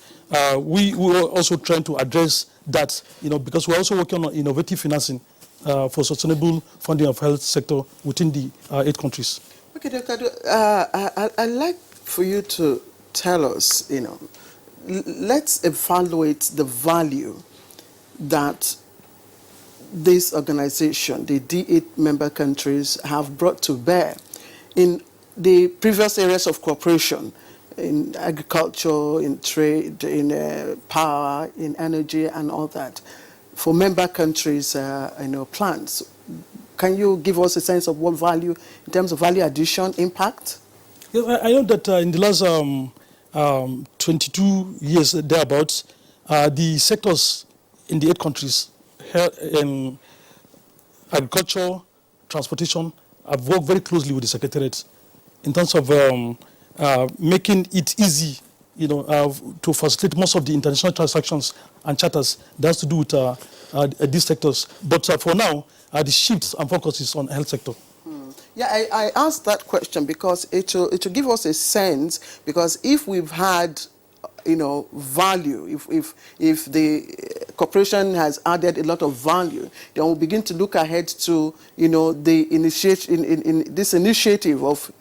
[SPEAKER 21] we were also trying to address that, because we're also working on innovative financing for sustainable funding of health sector within the 8 countries.
[SPEAKER 2] Okay, Dr. I'd like for you to tell us, let's evaluate the value that this organization, the D8 member countries, have brought to bear in the previous areas of cooperation, in agriculture, in trade, in power, in energy, and all that, for member countries' plans. Can you give us a sense of what value, in terms of value addition, impact?
[SPEAKER 21] Yes, I know that in the last 22 years, thereabouts, the sectors in the 8 countries, in agriculture, transportation, have worked very closely with the Secretariat in terms of making it easy, to facilitate most of the international transactions and charters that has to do with these sectors. But for now, the shift and focus is on health sector.
[SPEAKER 2] Yeah, I asked that question because it will give us a sense, because if we've had, value, if the corporation has added a lot of value, then we'll begin to look ahead to, the this initiative of,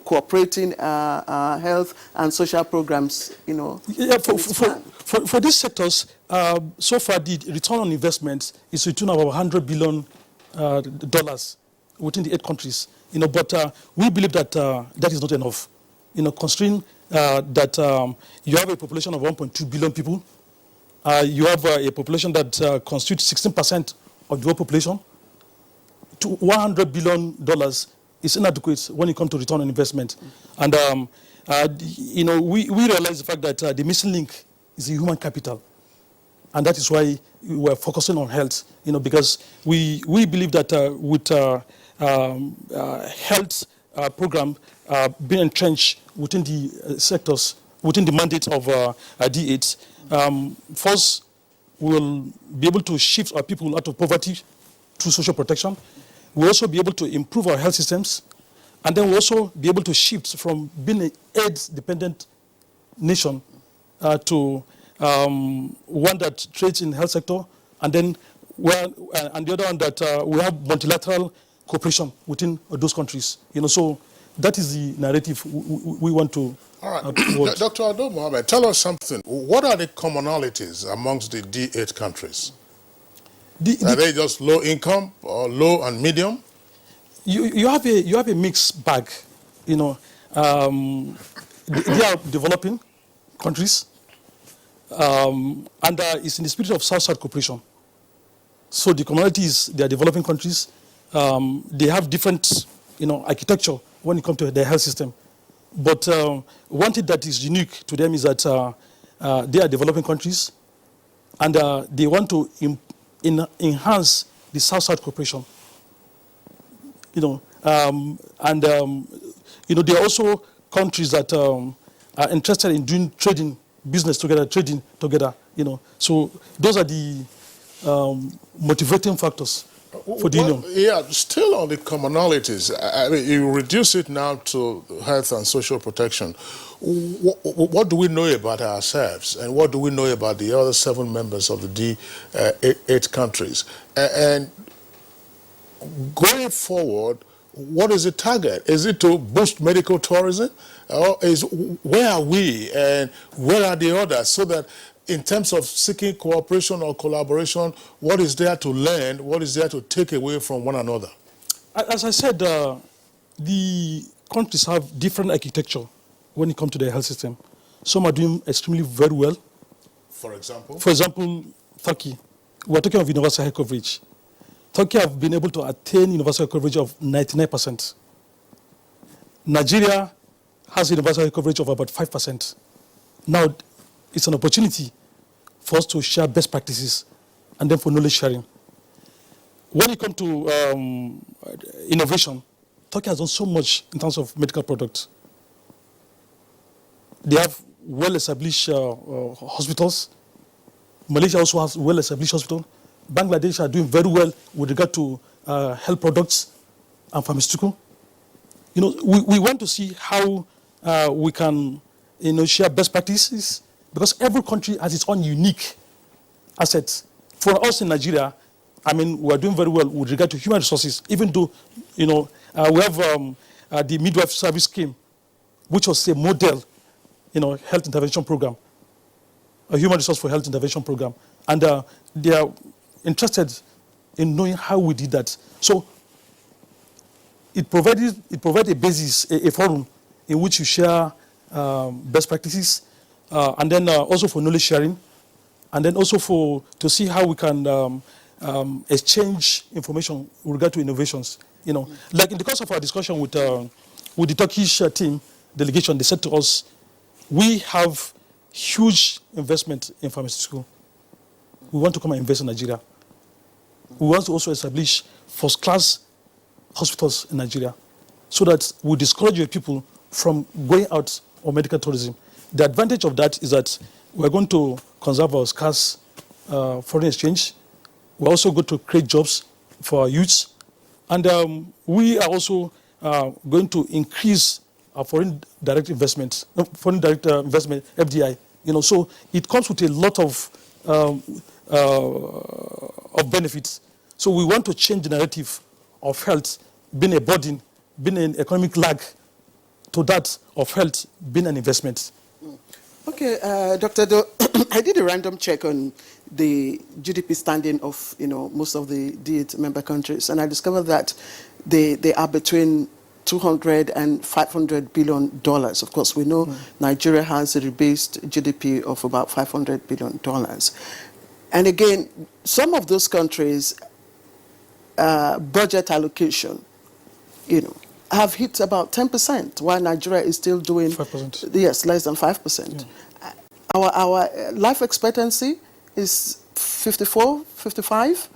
[SPEAKER 2] cooperating health and social programs,
[SPEAKER 21] Yeah, for these sectors, so far the return on investment is to the tune of $100 billion within the 8 countries. But we believe that that is not enough. considering that you have a population of 1.2 billion people, you have a population that constitutes 16% of the world population, to $100 billion is inadequate when it comes to return on investment. And, we realize the fact that the missing link is the human capital. And that is why we're focusing on health, because we believe that with health program being entrenched within the sectors, within the mandate of D8, first, we'll be able to shift our people out of poverty through social protection. We'll also be able to improve our health systems. And then we'll also be able to shift from being an AIDS-dependent nation to one that trades in the health sector, and then and the other one that we have multilateral cooperation within those countries. So that is the narrative we want to.
[SPEAKER 3] All right, Dr. Ado Mohammed, tell us something. What are the commonalities amongst the D8 countries? Are they just low income or low and medium?
[SPEAKER 21] You have a mixed bag. They are developing countries, and it's in the spirit of South-South cooperation. So the commonalities, they are developing countries. They have different, architecture when it comes to their health system. But one thing that is unique to them is that they are developing countries, and they want to enhance the South-South cooperation. There are also countries that are interested in doing trading together. So those are the motivating factors for the union.
[SPEAKER 3] Yeah, still on the commonalities. I mean, you reduce it now to health and social protection. What do we know about ourselves, and what do we know about the other 7 members of the D8 countries? And going forward, what is the target? Is it to boost medical tourism? Or where are we and where are the others? So that in terms of seeking cooperation or collaboration, what is there to learn? What is there to take away from one another?
[SPEAKER 21] As I said, the countries have different architecture when it comes to their health system. Some are doing extremely very well.
[SPEAKER 3] For example?
[SPEAKER 21] For example, Turkey. We're talking of universal health coverage. Turkey have been able to attain universal coverage of 99%. Nigeria has universal health coverage of about 5%. Now, it's an opportunity for us to share best practices and then for knowledge sharing. When it comes to innovation, Turkey has done so much in terms of medical products. They have well-established hospitals. Malaysia also has well-established hospitals. Bangladesh are doing very well with regard to health products and pharmaceutical. We want to see how we can, share best practices, because every country has its own unique assets. For us in Nigeria, we are doing very well with regard to human resources, even though, we have the midwife service scheme, which was a model, health intervention program, a human resource for health intervention program. And they are interested in knowing how we did that. So it provided a basis, a forum in which you share best practices, and then also for knowledge sharing, and then also to see how we can exchange information with regard to innovations. Like in the course of our discussion with the Turkish team delegation, they said to us, we have huge investment in pharmaceutical. We want to come and invest in Nigeria. We want to also establish first-class hospitals in Nigeria so that we discourage your people from going out on medical tourism. The advantage of that is that we're going to conserve our scarce foreign exchange. We're also going to create jobs for our youths. And we are also going to increase our foreign direct investment, FDI. So it comes with a lot of benefits. So we want to change the narrative of health being a burden, being an economic lag, to that of health being an investment.
[SPEAKER 2] Okay, Dr. Do, I did a random check on the GDP standing of most of the D8 member countries, and I discovered that they are between $200 and $500 billion. Of course, we know Nigeria has a rebased GDP of about $500 billion. And again, some of those countries' budget allocation, have hit about 10%, while Nigeria is still doing
[SPEAKER 21] 5%.
[SPEAKER 2] Yes, less than 5%.
[SPEAKER 21] Yeah.
[SPEAKER 2] Our life expectancy is 54, 55,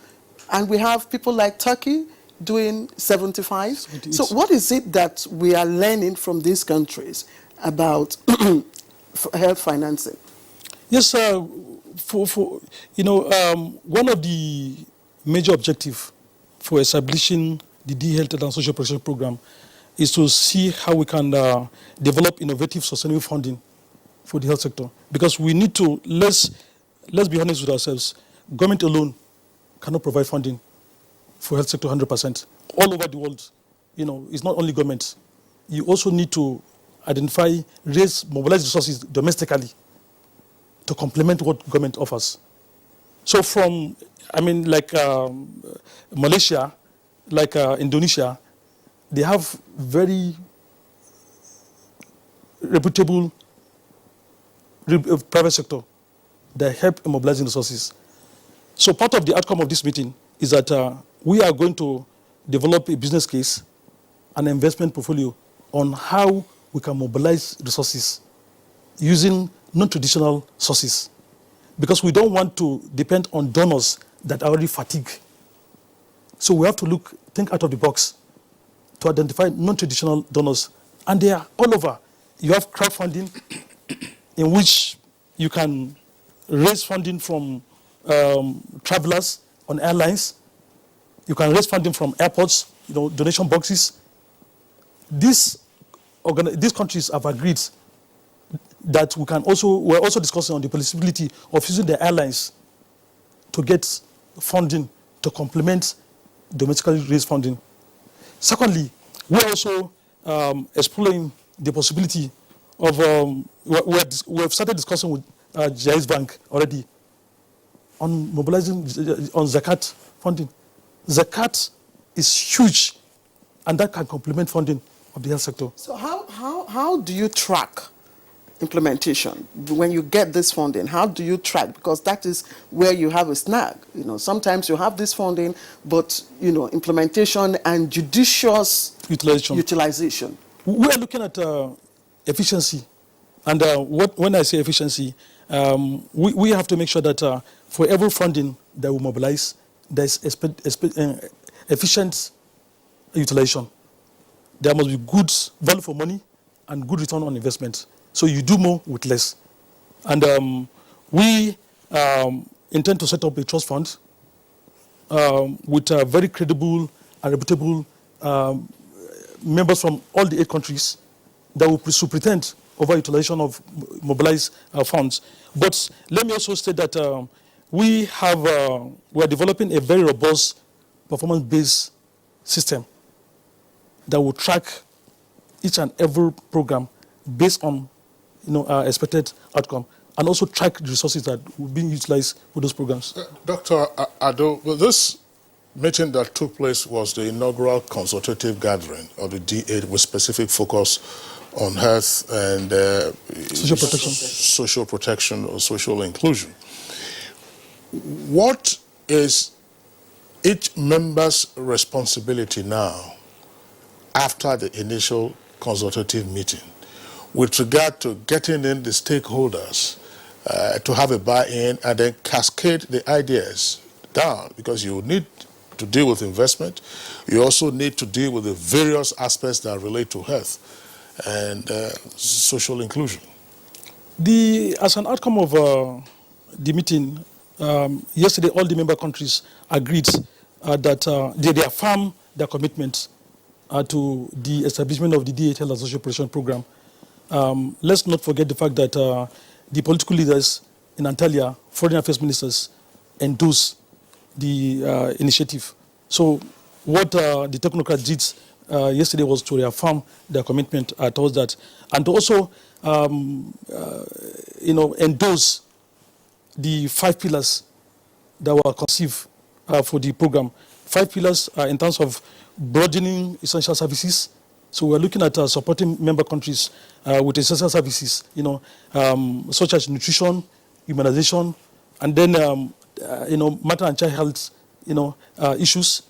[SPEAKER 2] and we have people like Turkey doing 75.
[SPEAKER 21] 78.
[SPEAKER 2] So what is it that we are learning from these countries about health financing?
[SPEAKER 21] Yes, one of the major objectives for establishing the D-Health and Social Protection Program is to see how we can develop innovative, sustainable funding for the health sector. Because we need to, let's be honest with ourselves, government alone cannot provide funding for health sector 100%. All over the world, it's not only government. You also need to identify, mobilize resources domestically to complement what government offers. So like Malaysia, like Indonesia, they have very reputable private sector that help in mobilizing resources. So part of the outcome of this meeting is that we are going to develop a business case, an investment portfolio on how we can mobilize resources using non-traditional sources, because we don't want to depend on donors that are already fatigued. So we have to think out of the box to identify non-traditional donors, and they are all over. You have crowdfunding, in which you can raise funding from travelers on airlines. You can raise funding from airports, donation boxes. These countries have agreed that we're also discussing on the possibility of using the airlines to get funding to complement domestically raised funding. Secondly, we're also exploring the possibility of, we have started discussing with Jais Bank already on mobilizing on Zakat funding. Zakat is huge, and that can complement funding of the health sector.
[SPEAKER 2] So how do you track implementation when you get this funding? How do you track? Because that is where you have a snag. Sometimes you have this funding, but implementation and judicious utilization.
[SPEAKER 21] We are looking at efficiency, and when I say efficiency, we have to make sure that for every funding that we mobilize, there's efficient utilization. There must be good value for money and good return on investment. So you do more with less. And we intend to set up a trust fund with very credible and reputable members from all the 8 countries that will superintend over utilization of mobilized funds. But let me also state that we are developing a very robust performance-based system that will track each and every program based on expected outcome, and also track the resources that will be utilized for those programs.
[SPEAKER 3] Dr. Ado, this meeting that took place was the inaugural consultative gathering of the D8 with specific focus on health and social protection or social inclusion. What is each member's responsibility now after the initial consultative meeting with regard to getting in the stakeholders to have a buy-in and then cascade the ideas down? Because you need to deal with investment. You also need to deal with the various aspects that relate to health and social inclusion.
[SPEAKER 21] As an outcome of the meeting, yesterday all the member countries agreed that they affirm their commitment to the establishment of the D8 Health and Social Protection Program. Let's not forget the fact that the political leaders in Antalya, foreign affairs ministers, endorsed the initiative. So what the technocrats did yesterday was to reaffirm their commitment towards that, and to also endorse the 5 pillars that were conceived for the program. 5 pillars in terms of broadening essential services, So we're looking at supporting member countries with essential services, such as nutrition, immunization, and then, maternal and child health, issues.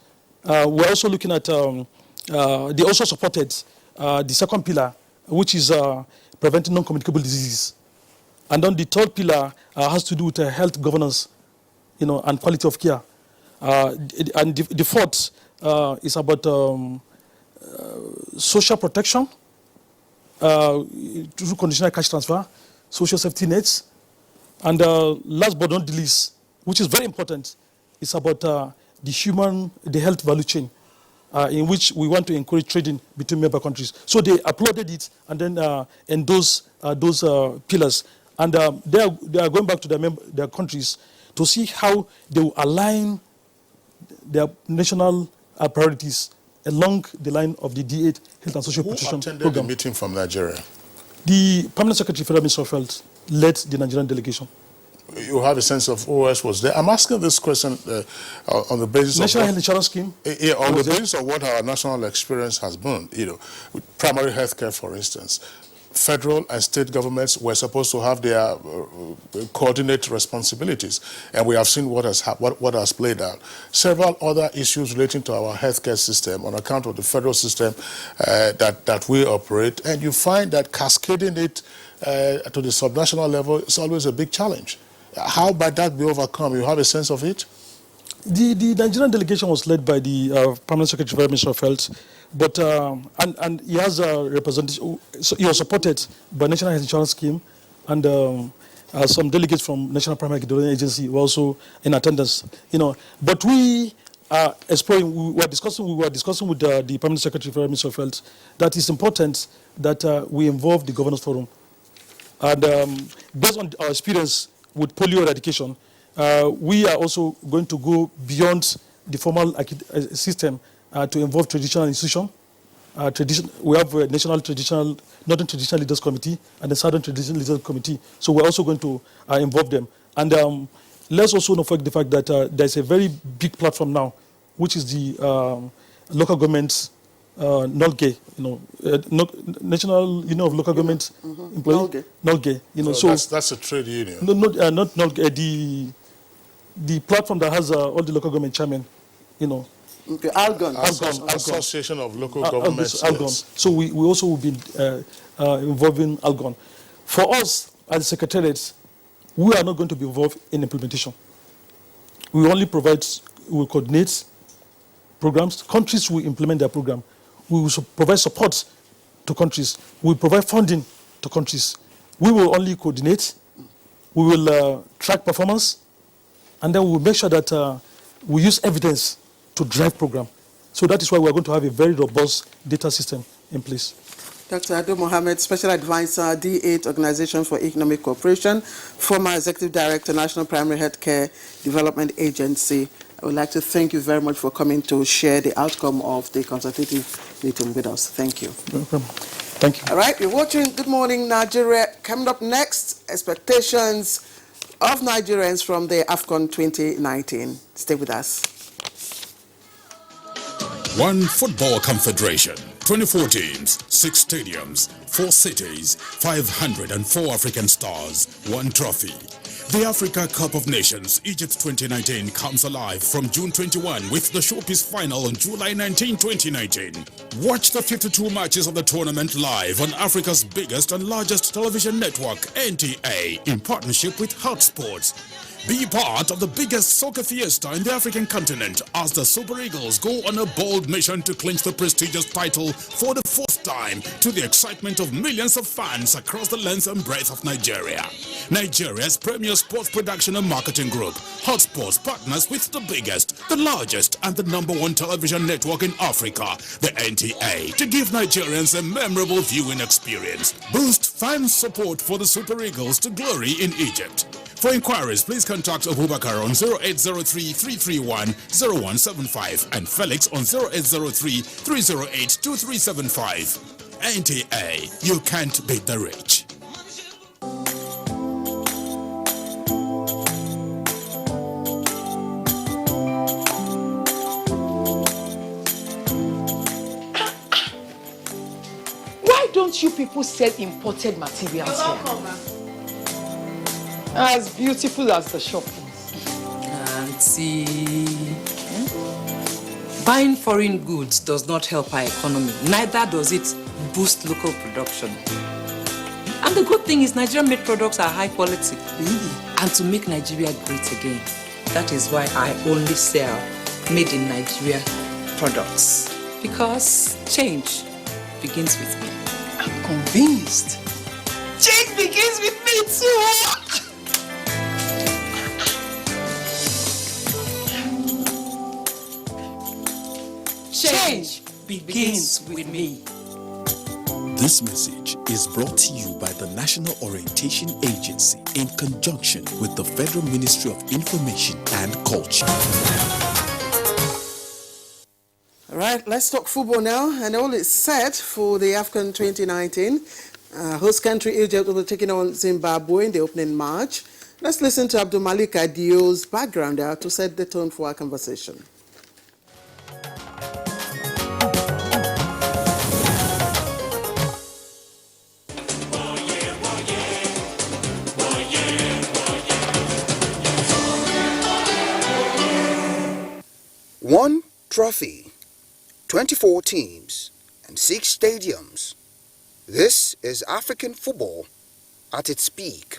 [SPEAKER 21] We're also looking at, they also supported the second pillar, which is preventing non-communicable diseases. And then the third pillar has to do with health governance, and quality of care. And the fourth is about social protection through conditional cash transfer, social safety nets, and last but not the least, which is very important, is about the health value chain, in which we want to encourage trading between member countries. So they applauded it and then endorsed those pillars. And they are going back to their countries to see how they will align their national priorities along the line of the D8 Health and Social Protection Program.
[SPEAKER 3] Who attended the meeting from Nigeria?
[SPEAKER 21] The Permanent Secretary, Federal Minister of Health, led the Nigerian delegation.
[SPEAKER 3] You have a sense of who else was there. I'm asking this question on the basis
[SPEAKER 21] National
[SPEAKER 3] of
[SPEAKER 21] Health Insurance Scheme.
[SPEAKER 3] Yeah, on the basis of what our national experience has been. With primary health care, for instance. Federal and state governments were supposed to have their coordinate responsibilities, and we have seen what has played out. Several other issues relating to our healthcare system on account of the federal system that we operate, and you find that cascading it to the subnational level is always a big challenge. How might that be overcome? You have a sense of it?
[SPEAKER 21] The Nigerian delegation was led by the Permanent Secretary, Federal Minister of Health, but and he has a representation. So he was supported by National Health Insurance Scheme, and some delegates from National Primary Development Agency were also in attendance. But we are exploring. We were discussing with the Permanent Secretary, Federal Minister of Health, that it's important that we involve the Governors Forum, and based on our experience with polio eradication. We are also going to go beyond the formal system to involve traditional institutions. We have a Northern Traditional Leaders Committee and the Southern Traditional Leaders Committee. So we're also going to involve them. And let's also not forget the fact that there's a very big platform now, which is the local government NOLGE, National Union of Local Government Employees. NOLGE.
[SPEAKER 3] So that's a trade union.
[SPEAKER 21] No, not NOLGE. The platform that has all the local government chairmen,
[SPEAKER 2] Okay, Algon.
[SPEAKER 3] Association of Local Governments.
[SPEAKER 21] Algon.
[SPEAKER 3] Yes.
[SPEAKER 21] So we also will be involving Algon. For us, as secretariats, we are not going to be involved in implementation. We will coordinate programs. Countries will implement their program. We will provide support to countries. We will provide funding to countries. We will only coordinate. We will track performance. And then we will make sure that we use evidence to drive program. So that is why we are going to have a very robust data system in place.
[SPEAKER 2] Dr. Ado Mohammed, Special Advisor, D8 Organization for Economic Cooperation, former Executive Director, National Primary Healthcare Development Agency. I would like to thank you very much for coming to share the outcome of the consultative meeting with us. Thank you.
[SPEAKER 21] Welcome. Thank you.
[SPEAKER 2] All right, you're watching Good Morning Nigeria. Coming up next, expectations of Nigerians from the Afcon 2019. Stay with us.
[SPEAKER 9] One football confederation, 24 teams, 6 stadiums, 4 cities, 504 African stars, 1 trophy. The Africa Cup of Nations, Egypt 2019 comes alive from June 21 with the showpiece final on July 19, 2019. Watch the 52 matches of the tournament live on Africa's biggest and largest television network, NTA, in partnership with Hotsports. Be part of the biggest soccer fiesta in the African continent as the Super Eagles go on a bold mission to clinch the prestigious title for the 4th time to the excitement of millions of fans across the length and breadth of Nigeria. Nigeria's premier sports production and marketing group, Hotsports, partners with the biggest, the largest, and the #1 television network in Africa, the NTA, to give Nigerians a memorable viewing experience. Boost fan support for the Super Eagles to glory in Egypt. For inquiries, please contact Abubakar on 0803-331-0175 and Felix on 0803-308-2375. NTA, you can't beat the rich.
[SPEAKER 1] don't you people sell imported materials here? As beautiful as the shop is.
[SPEAKER 4] Auntie, buying foreign goods does not help our economy. Neither does it boost local production. And the good thing is Nigerian-made products are high quality. And to make Nigeria great again, that is why I only sell made in Nigeria products. Because change begins with me.
[SPEAKER 1] I'm convinced. Change begins with me too.
[SPEAKER 4] Change begins with me.
[SPEAKER 5] This message is brought to you by the National Orientation Agency in conjunction with the Federal Ministry of Information and Culture.
[SPEAKER 2] All right, let's talk football now. And all is set for the Afcon 2019. Host country Egypt will be taking on Zimbabwe in the opening match. Let's listen to Abdul Malik Adio's background there to set the tone for our conversation.
[SPEAKER 6] One trophy, 24 teams, and 6 stadiums. This is African football at its peak.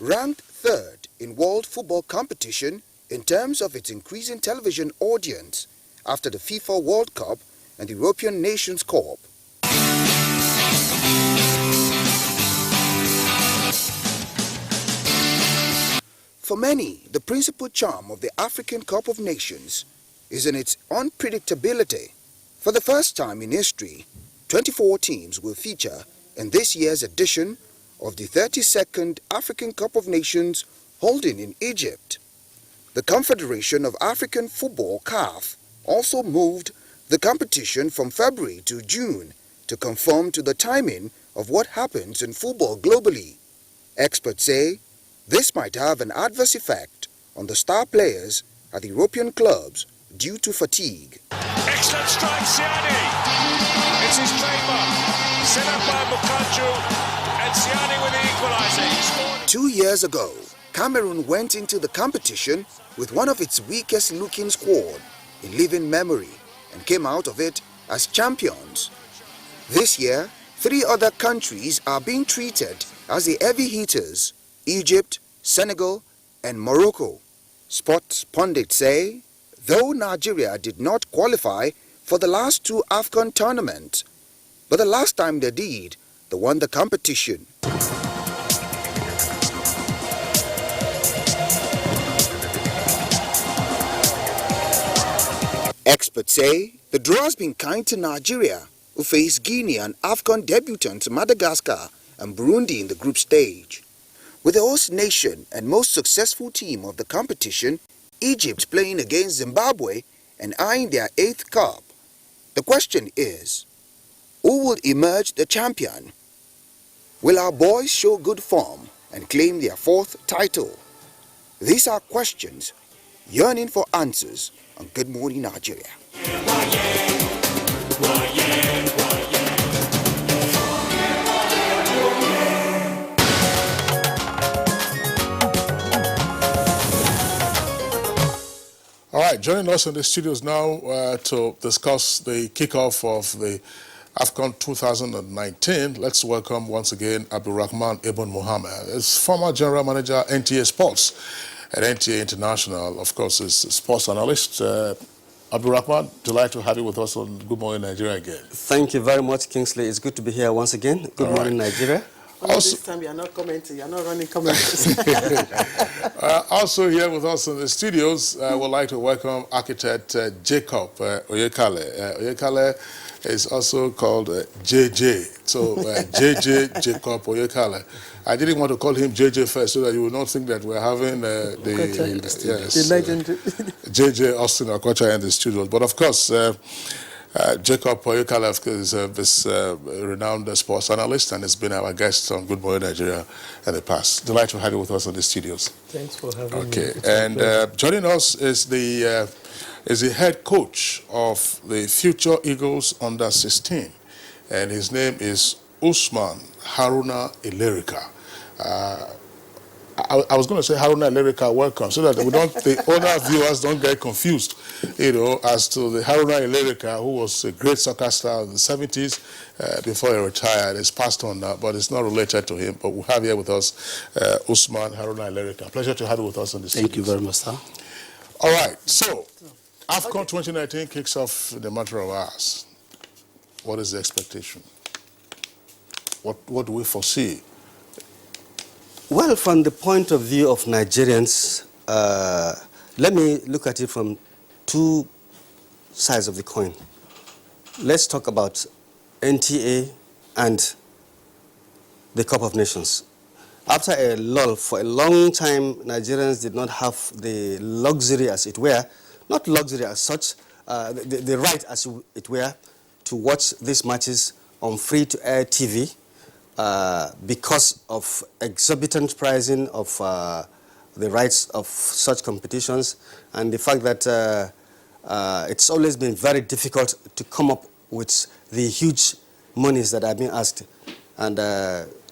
[SPEAKER 6] Ranked third in world football competition in terms of its increasing television audience after the FIFA World Cup and the European Nations Cup. For many, the principal charm of the African Cup of Nations is in its unpredictability. For the first time in history, 24 teams will feature in this year's edition of the 32nd African Cup of Nations holding in Egypt. The Confederation of African Football, CAF, also moved the competition from February to June to conform to the timing of what happens in football globally. Experts say this might have an adverse effect on the star players at the European clubs due to fatigue.
[SPEAKER 7] Excellent strike, Siani. It's his trademark. Set up by Mukanju, and Siani with the equaliser.
[SPEAKER 6] 2 years ago, Cameroon went into the competition with one of its weakest looking squad in living memory and came out of it as champions. This year, 3 other countries are being treated as the heavy hitters: Egypt, Senegal, and Morocco. Sports pundits say, though Nigeria did not qualify for the last 2 Afcon tournaments, but the last time they did, they won the competition. Experts say the draw has been kind to Nigeria, who face Guinea and Afcon debutants Madagascar and Burundi in the group stage. With the host nation and most successful team of the competition, Egypt, playing against Zimbabwe and eyeing their 8th cup, the question is, who will emerge the champion? Will our boys show good form and claim their 4th title? These are questions yearning for answers on Good Morning Nigeria.
[SPEAKER 3] All right, joining us in the studios now to discuss the kickoff of the Afcon 2019. Let's welcome once again Abdulrahman Ibn Muhammad. As former general manager NTA Sports at NTA International, of course, is a sports analyst. Abdulrahman, delighted to have you with us on Good Morning Nigeria again.
[SPEAKER 8] Thank you very much, Kingsley. It's good to be here once again. Good morning, Nigeria.
[SPEAKER 2] This time you're not commenting, you're not running comments.
[SPEAKER 3] Also here with us in the studios, we'd like to welcome architect Jacob Oyekale. Oyekale is also called JJ. So JJ Jacob Oyekale. I didn't want to call him JJ first so that you would not think that we're having the
[SPEAKER 8] legendary
[SPEAKER 3] JJ Austin Okocha in the studios. But of course, Jacob Oyukalef is this renowned sports analyst and has been our guest on Good Morning Nigeria in the past. Delighted to have you with us in the studios.
[SPEAKER 21] Thanks for having me.
[SPEAKER 3] Okay,
[SPEAKER 21] It's my pleasure.
[SPEAKER 3] and joining us is the head coach of the Future Eagles under 16, and his name is Usman Haruna Ilerika. I was going to say Haruna Ilerika, welcome, so that the owner viewers don't get confused, as to the Haruna Ilerika, who was a great soccer star in the 70s before he retired. He's passed on now, but it's not related to him. But we have here with us Usman Haruna Ilerika. Pleasure to have you with us on this.
[SPEAKER 10] Thank you very much, sir.
[SPEAKER 3] All right, so Afcon 2019 kicks off in a matter of hours. What is the expectation? What do we foresee?
[SPEAKER 8] Well, from the point of view of Nigerians, let me look at it from two sides of the coin. Let's talk about NTA and the Cup of Nations. After a lull for a long time, Nigerians did not have the luxury, as it were, not luxury as such, the right, as it were, to watch these matches on free-to-air TV. Because of exorbitant pricing of the rights of such competitions, and the fact that it's always been very difficult to come up with the huge monies that are being asked. And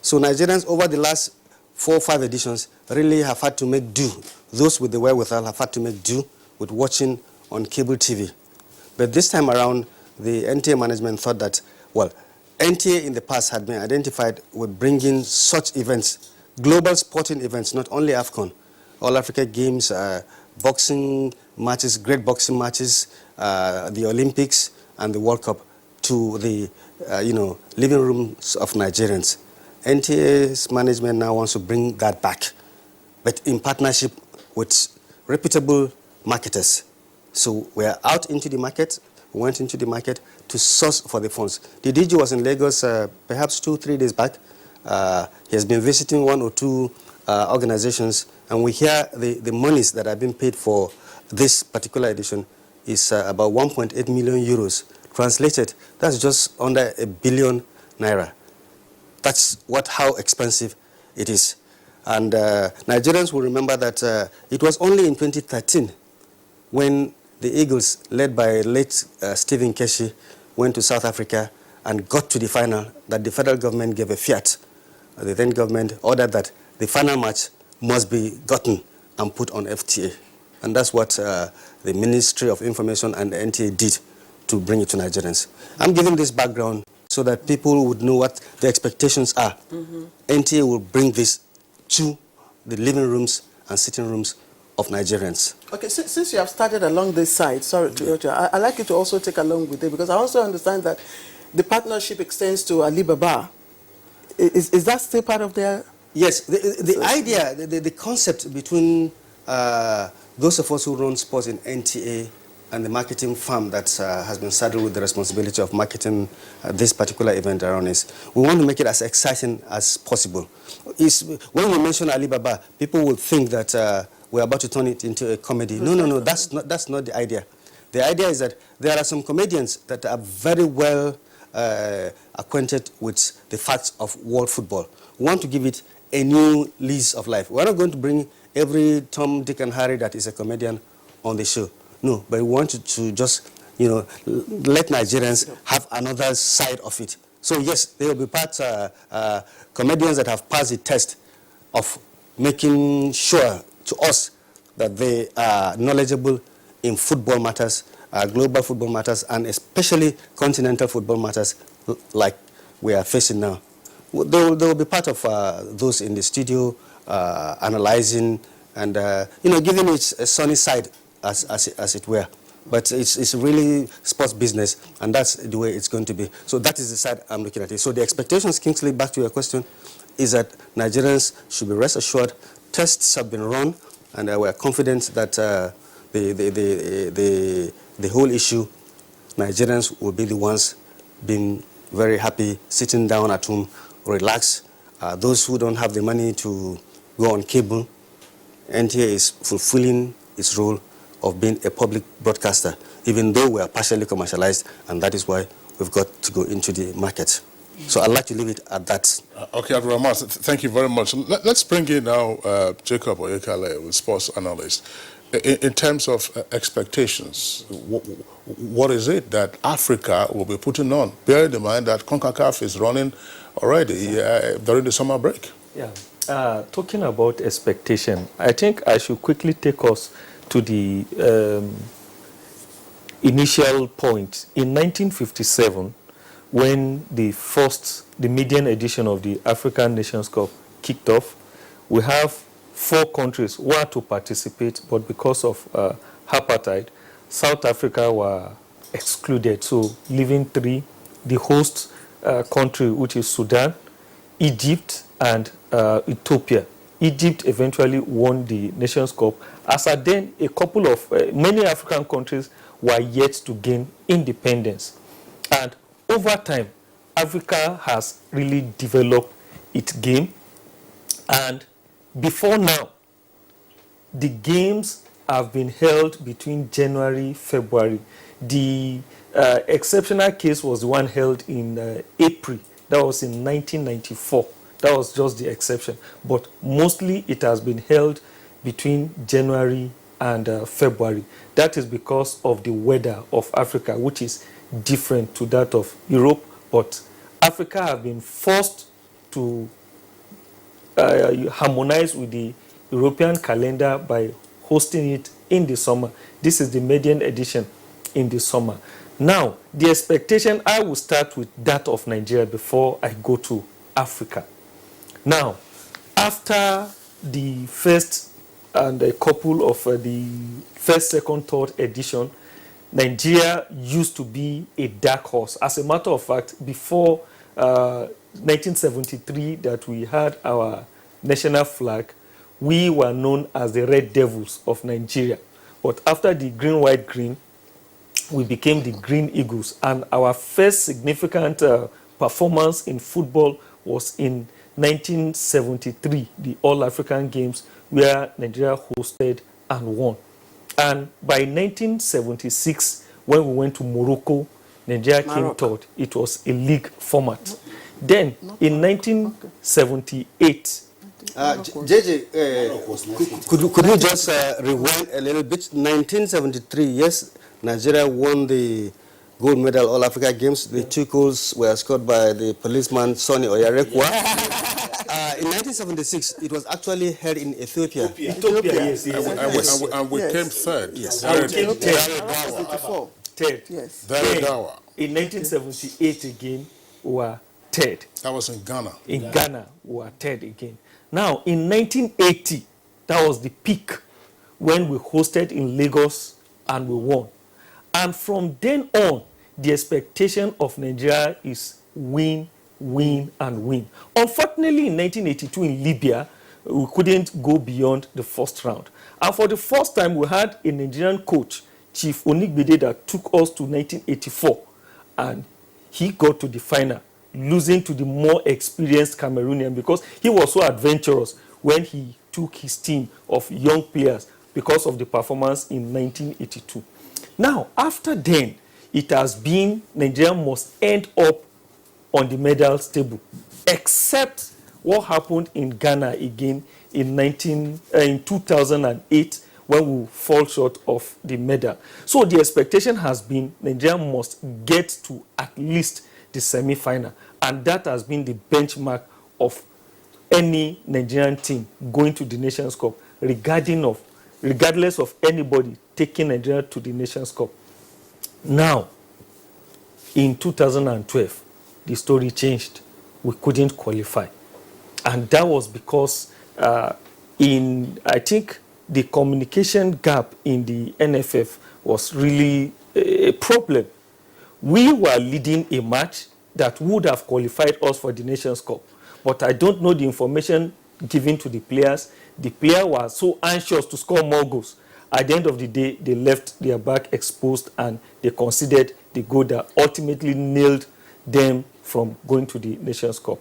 [SPEAKER 8] so Nigerians over the last 4 or 5 editions really have had to make do. Those with the wherewithal have had to make do with watching on cable TV. But this time around, the NTA management thought that, well, NTA in the past had been identified with bringing such events, global sporting events, not only Afcon, All Africa Games, boxing matches, great boxing matches, the Olympics and the World Cup to the living rooms of Nigerians. NTA's management now wants to bring that back, but in partnership with reputable marketers. So we're out into the market. We went into the market to source for the funds. The DG was in Lagos perhaps 2-3 days back. He has been visiting 1 or 2 organizations, and we hear the monies that have been paid for this particular edition is about 1.8 million euros. Translated, that's just under 1 billion naira. That's how expensive it is. And Nigerians will remember that it was only in 2013 when the Eagles, led by late Stephen Keshi, went to South Africa and got to the final, that the federal government gave a fiat. The then government ordered that the final match must be gotten and put on FTA. And that's what the Ministry of Information and the NTA did to bring it to Nigerians. I'm giving this background so that people would know what the expectations are. NTA will bring this to the living rooms and sitting rooms of Nigerians.
[SPEAKER 2] Okay, since you have started along this side, sorry to interrupt you, I'd like you to also take along with it, because I also understand that the partnership extends to Alibaba. Is that still part of their...
[SPEAKER 8] Yes, the idea, the concept between those of us who run sports in NTA and the marketing firm that has been saddled with the responsibility of marketing this particular event around is, we want to make it as exciting as possible. When we mention Alibaba, people will think that we're about to turn it into a comedy. No, that's not the idea. The idea is that there are some comedians that are very well acquainted with the facts of world football. We want to give it a new lease of life. We're not going to bring every Tom, Dick, and Harry that is a comedian on the show. No, but we want to just, let Nigerians have another side of it. So yes, there will be parts, comedians that have passed the test of making sure to us that they are knowledgeable in football matters, global football matters, and especially continental football matters like we are facing now. They will be part of those in the studio, analyzing and giving it a sunny side, as it were. But it's really sports business, and that's the way it's going to be. So that is the side I'm looking at it. So the expectations, Kingsley, back to your question, is that Nigerians should be rest assured. Tests have been run, and we're confident that the whole issue, Nigerians will be the ones being very happy, sitting down at home, relax. Those who don't have the money to go on cable, NTA is fulfilling its role of being a public broadcaster, even though we are partially commercialized, and that is why we've got to go into the market. So I'd like to leave it at that.
[SPEAKER 3] Okay, Abdurrahman, thank you very much. Let's bring in now Jacob Oyekale, with sports analyst. In terms of expectations, what is it that Africa will be putting on? Bearing in mind that CONCACAF is running already during the summer break.
[SPEAKER 10] Yeah. Talking about expectation, I think I should quickly take us to the initial point. In 1957, when the maiden edition of the African Nations Cup kicked off, we have 4 countries who were to participate, but because of apartheid, South Africa were excluded, so leaving 3, the host country, which is Sudan, Egypt, and Ethiopia. Egypt eventually won the Nations Cup, as at then a couple of, many African countries were yet to gain independence. And over time, Africa has really developed its game, and before now, the games have been held between January, February. The exceptional case was the one held in April. That was in 1994. That was just the exception. But mostly it has been held between January and February. That is because of the weather of Africa, which is different to that of Europe. But Africa have been forced to harmonize with the European calendar by hosting it in the summer. This is the maiden edition in the summer. Now, the expectation, I will start with that of Nigeria before I go to Africa. Now, after the first and a couple of the first, second, third edition, Nigeria used to be a dark horse. As a matter of fact, before 1973 that we had our national flag, we were known as the Red Devils of Nigeria. But after the green, white, green, we became the Green Eagles. And our first significant performance in football was in 1973, the All-African Games, where Nigeria hosted and won. And by 1976, when we went to Morocco, Nigeria came third. It was a league format. Then, in 1978...
[SPEAKER 8] could you just rewind a little bit? 1973, yes, Nigeria won the gold medal All-Africa Games. The 2 goals were scored by the policeman Sonny Oyarekwa. In 1976, it was actually held in Ethiopia.
[SPEAKER 10] Yes.
[SPEAKER 3] And we came third.
[SPEAKER 10] Yes.
[SPEAKER 3] Third.
[SPEAKER 10] Third.
[SPEAKER 3] Yes.
[SPEAKER 10] In 1978 again, we were third.
[SPEAKER 3] That was in Ghana.
[SPEAKER 10] In Ghana, we were third again. Now, in 1980, that was the peak when we hosted in Lagos and we won. And from then on, the expectation of Nigeria is win, win, and win. Unfortunately, in 1982 in Libya, we couldn't go beyond the first round. And for the first time, we had a Nigerian coach, Chief Onigbede, that took us to 1984. And he got to the final, losing to the more experienced Cameroonian because he was so adventurous when he took his team of young players because of the performance in 1982. Now, after then, it has been Nigeria must end up on the medals table, except what happened in Ghana again in 2008 when we fall short of the medal. So the expectation has been Nigeria must get to at least the semi-final, and that has been the benchmark of any Nigerian team going to the Nations Cup, regardless of anybody taking Nigeria to the Nations Cup. Now, in 2012, the story changed. We couldn't qualify. And that was because I think the communication gap in the NFF was really a problem. We were leading a match that would have qualified us for the Nations Cup. But I don't know the information given to the players. The player was so anxious to score more goals. At the end of the day, they left their back exposed and they conceded the goal that ultimately nailed them from going to the Nations Cup.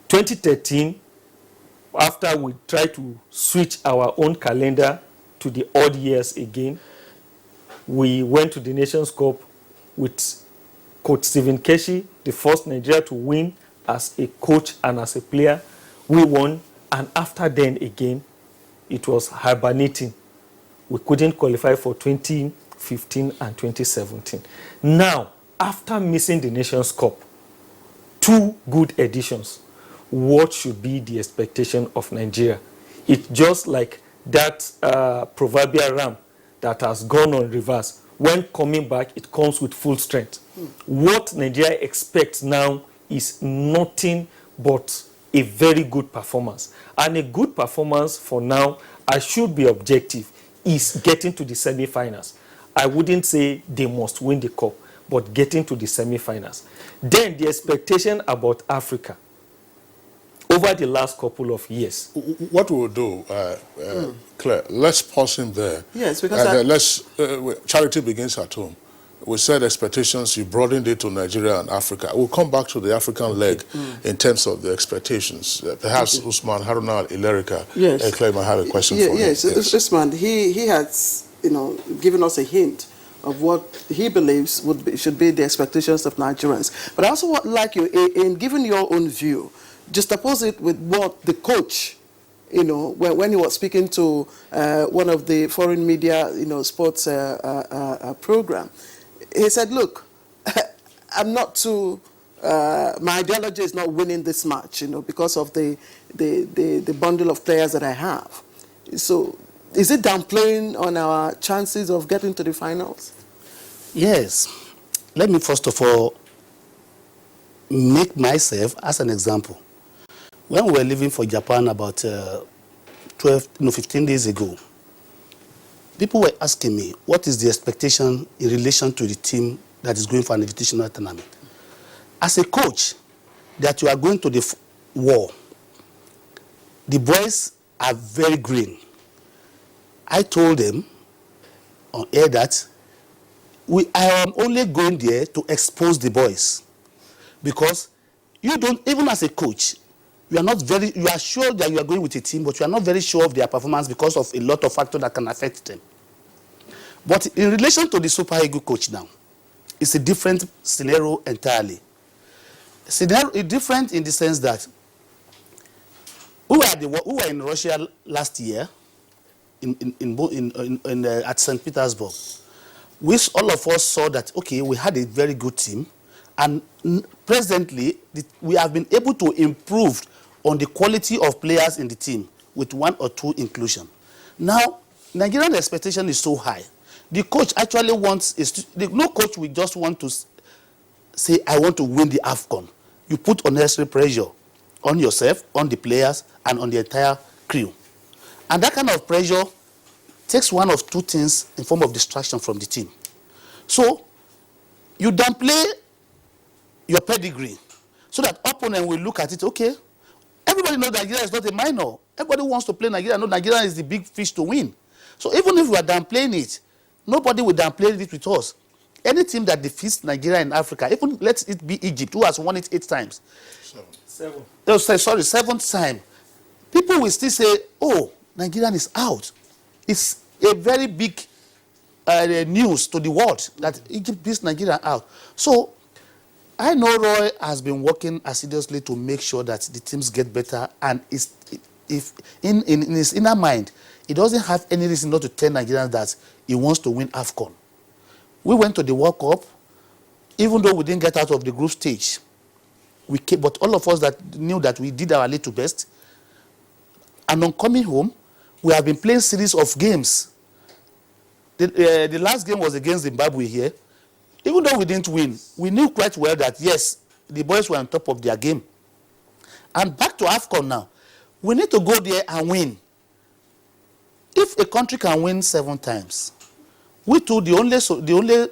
[SPEAKER 10] 2013, after we tried to switch our own calendar to the odd years again. We went to the Nations Cup with Coach Stephen Keshi, the first Nigeria to win as a coach and as a player. We won, and after then again, it was hibernating. We couldn't qualify for 2015 and 2017. Now, after missing the Nations Cup, 2 good editions, what should be the expectation of Nigeria? It's just like that proverbial ram that has gone on reverse. When coming back, it comes with full strength. What Nigeria expects now is nothing but a very good performance. And a good performance for now, I should be objective, is getting to the semi-finals. I wouldn't say they must win the cup, but getting to the semi-finals. Then the expectation about Africa over the last couple of years.
[SPEAKER 3] What we'll do, Claire, let's pause him there.
[SPEAKER 2] Yes, because
[SPEAKER 3] charity begins at home. We said expectations, you broadened it to Nigeria and Africa. We'll come back to the African leg in terms of the expectations. Perhaps Usman Haruna Ilerika, Claire might have a question for you.
[SPEAKER 2] Yes, Usman, he has, given us a hint of what he believes should be the expectations of Nigerians. But I also would like you, in giving your own view, just oppose it with what the coach, when he was speaking to one of the foreign media, sports program, he said, look, I'm not too, my ideology is not winning this match, because of the bundle of players that I have. So is it downplaying on our chances of getting to the finals?
[SPEAKER 11] Yes. Let me first of all make myself as an example. When we were leaving for Japan about 15 days ago, people were asking me, what is the expectation in relation to the team that is going for an invitational tournament? As a coach, that you are going to the war, the boys are very green. I told them on air that I am only going there to expose the boys. Because you don't, even as a coach, you are sure that you are going with a team, but you are not very sure of their performance because of a lot of factors that can affect them. But in relation to the Super Eagles coach now, it's a different scenario entirely. Scenario is different in the sense that we were in Russia last year at St. Petersburg. All of us saw that, okay, we had a very good team, and presently we have been able to improve on the quality of players in the team with 1 or 2 inclusion. Now, Nigerian expectation is so high. The coach actually no coach will just want to say, I want to win the Afcon. You put unnecessary pressure on yourself, on the players, and on the entire crew. And that kind of pressure takes 1 of 2 things in form of distraction from the team. So, you downplay your pedigree so that opponent will look at it, okay, everybody knows Nigeria is not a minor. Everybody wants to play Nigeria. No, Nigeria is the big fish to win. So even if we are downplaying it, nobody will downplay it with us. Any team that defeats Nigeria in Africa, even let it be Egypt, who has won it 8 times.
[SPEAKER 10] 7.
[SPEAKER 11] Oh, sorry, 7th time. People will still say, oh, Nigerian is out. It's a very big news to the world that Egypt beats Nigeria out. So I know Roy has been working assiduously to make sure that the teams get better, and if in his inner mind, he doesn't have any reason not to tell Nigerians that he wants to win Afcon. We went to the World Cup, even though we didn't get out of the group stage. But all of us that knew that we did our little best. And on coming home, we have been playing series of games. The last game was against Zimbabwe here. Even though we didn't win, we knew quite well that, yes, the boys were on top of their game. And back to Afcon now. We need to go there and win. If a country can win 7 times, we too, the only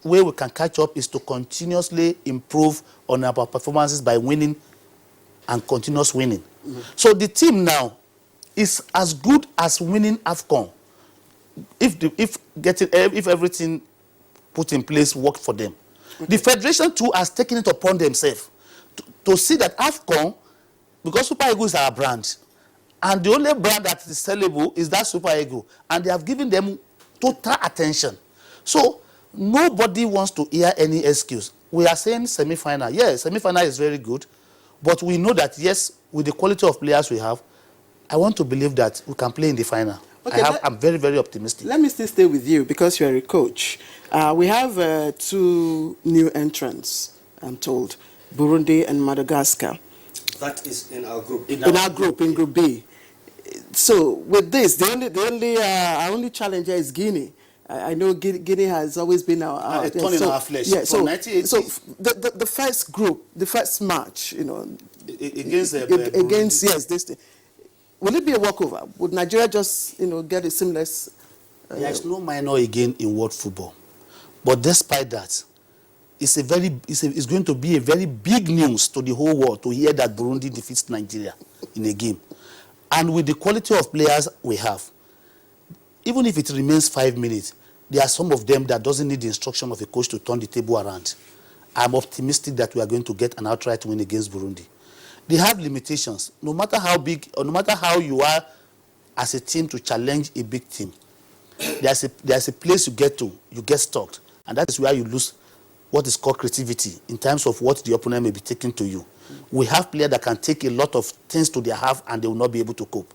[SPEAKER 11] way we can catch up is to continuously improve on our performances by winning and continuous winning. So the team now is as good as winning Afcon if everything put in place worked for them. The federation too has taken it upon themselves to see that Afcon, because Super Eagles is our brand, And the only brand that is sellable is that Super Eagle. And they have given them total attention. So nobody wants to hear any excuse. We are saying semi-final. Yes, semi-final is very good. But we know that, yes, with the quality of players we have, I want to believe that we can play in the final.
[SPEAKER 2] Okay,
[SPEAKER 11] I'm very, very optimistic.
[SPEAKER 2] Let me still stay with you because you're a coach. We have 2 new entrants, I'm told, Burundi and Madagascar.
[SPEAKER 8] That is in our group.
[SPEAKER 2] In our group, in Group B. So with this, our only challenger is Guinea. I know Guinea has always been our
[SPEAKER 11] a thorn in our flesh.
[SPEAKER 2] Yeah,
[SPEAKER 11] From
[SPEAKER 2] so the first group, the first match,
[SPEAKER 11] against
[SPEAKER 2] yes, this. Will it be a walkover? Would Nigeria just get a seamless?
[SPEAKER 11] There's no minor again in world football, but despite that, it's going to be a very big news to the whole world to hear that Burundi defeats Nigeria in a game. And with the quality of players we have, even if it remains 5 minutes, there are some of them that doesn't need the instruction of a coach to turn the table around. I'm optimistic that we are going to get an outright win against Burundi. They have limitations. No matter how big or no matter how you are as a team to challenge a big team, there's a place you get to, you get stuck. And that is where you lose what is called creativity in terms of what the opponent may be taking to you. We have players that can take a lot of things to their half and they will not be able to cope.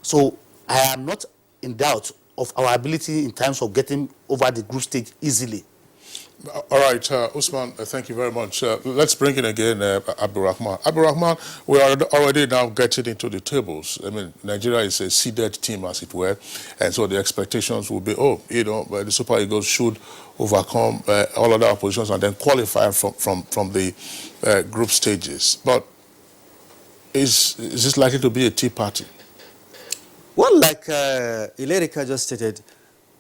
[SPEAKER 11] So I am not in doubt of our ability in terms of getting over the group stage easily.
[SPEAKER 3] All right, Usman, thank you very much. Let's bring in again Abdurrahman. Abdurrahman, we are already now getting into the tables. I mean, Nigeria is a seeded team, as it were, and so the expectations will be, the Super Eagles should overcome all other oppositions and then qualify from the group stages. But is this likely to be a tea party?
[SPEAKER 8] Well, like Ilerika just stated,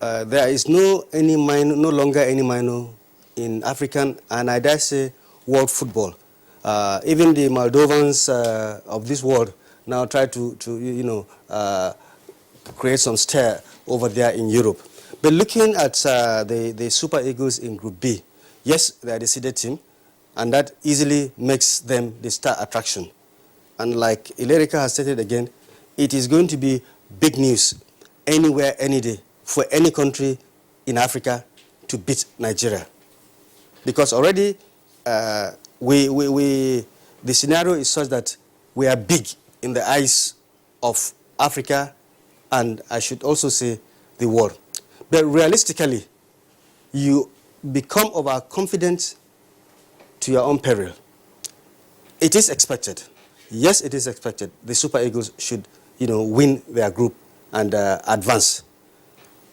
[SPEAKER 8] there is no longer any minor in African and I dare say world football. Even the Moldovans of this world now try to create some stir over there in Europe. But looking at the Super Eagles in Group B, yes, they are the seeded team, and that easily makes them the star attraction. And like Ilerika has stated again, it is going to be big news anywhere, any day, for any country in Africa to beat Nigeria. Because already the scenario is such that we are big in the eyes of Africa and I should also say the world. But realistically, you become overconfident to your own peril. It is expected. Yes, it is expected. The Super Eagles should, win their group and advance.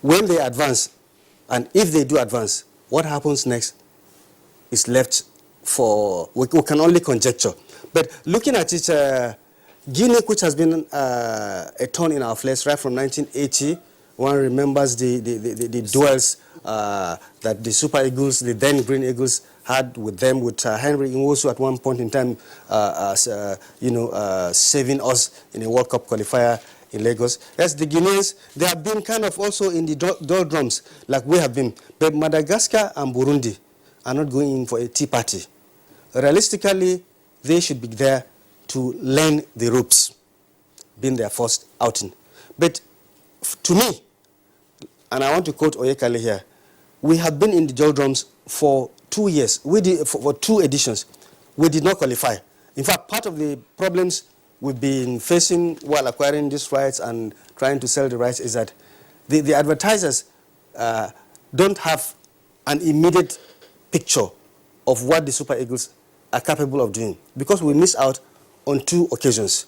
[SPEAKER 8] When they advance, and if they do advance, what happens next is left for, we can only conjecture. But looking at it, Guinea, which has been a thorn in our flesh right from 1980, one remembers the duels that the Super Eagles, the then Green Eagles, had with them, with Henry Nwosu at one point in time, saving us in a World Cup qualifier in Lagos. Yes, the Guineans, they have been kind of also in the doldrums like we have been. But Madagascar and Burundi are not going in for a tea party. Realistically, they should be there to learn the ropes, being their first outing. But to me, and I want to quote Oyekale here, we have been in the doldrums for 2 years. We did for 2 editions. We did not qualify. In fact, part of the problems we've been facing while acquiring these rights and trying to sell the rights is that the advertisers don't have an immediate picture of what the Super Eagles are capable of doing because we missed out on 2 occasions.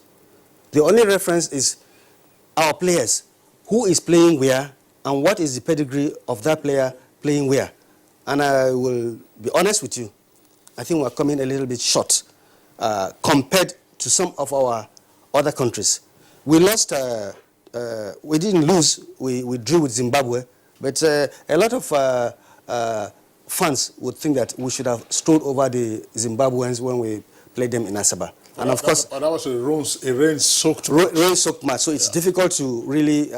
[SPEAKER 8] The only reference is our players, who is playing where and what is the pedigree of that player playing where. And I will be honest with you, I think we're coming a little bit short compared to some of our other countries. We lost, we didn't lose, we drew with Zimbabwe, but a lot of fans would think that we should have strolled over the Zimbabweans when we played them in Asaba. And of course,
[SPEAKER 3] that was a rain-soaked match.
[SPEAKER 8] Rain-soaked match, so it's difficult to really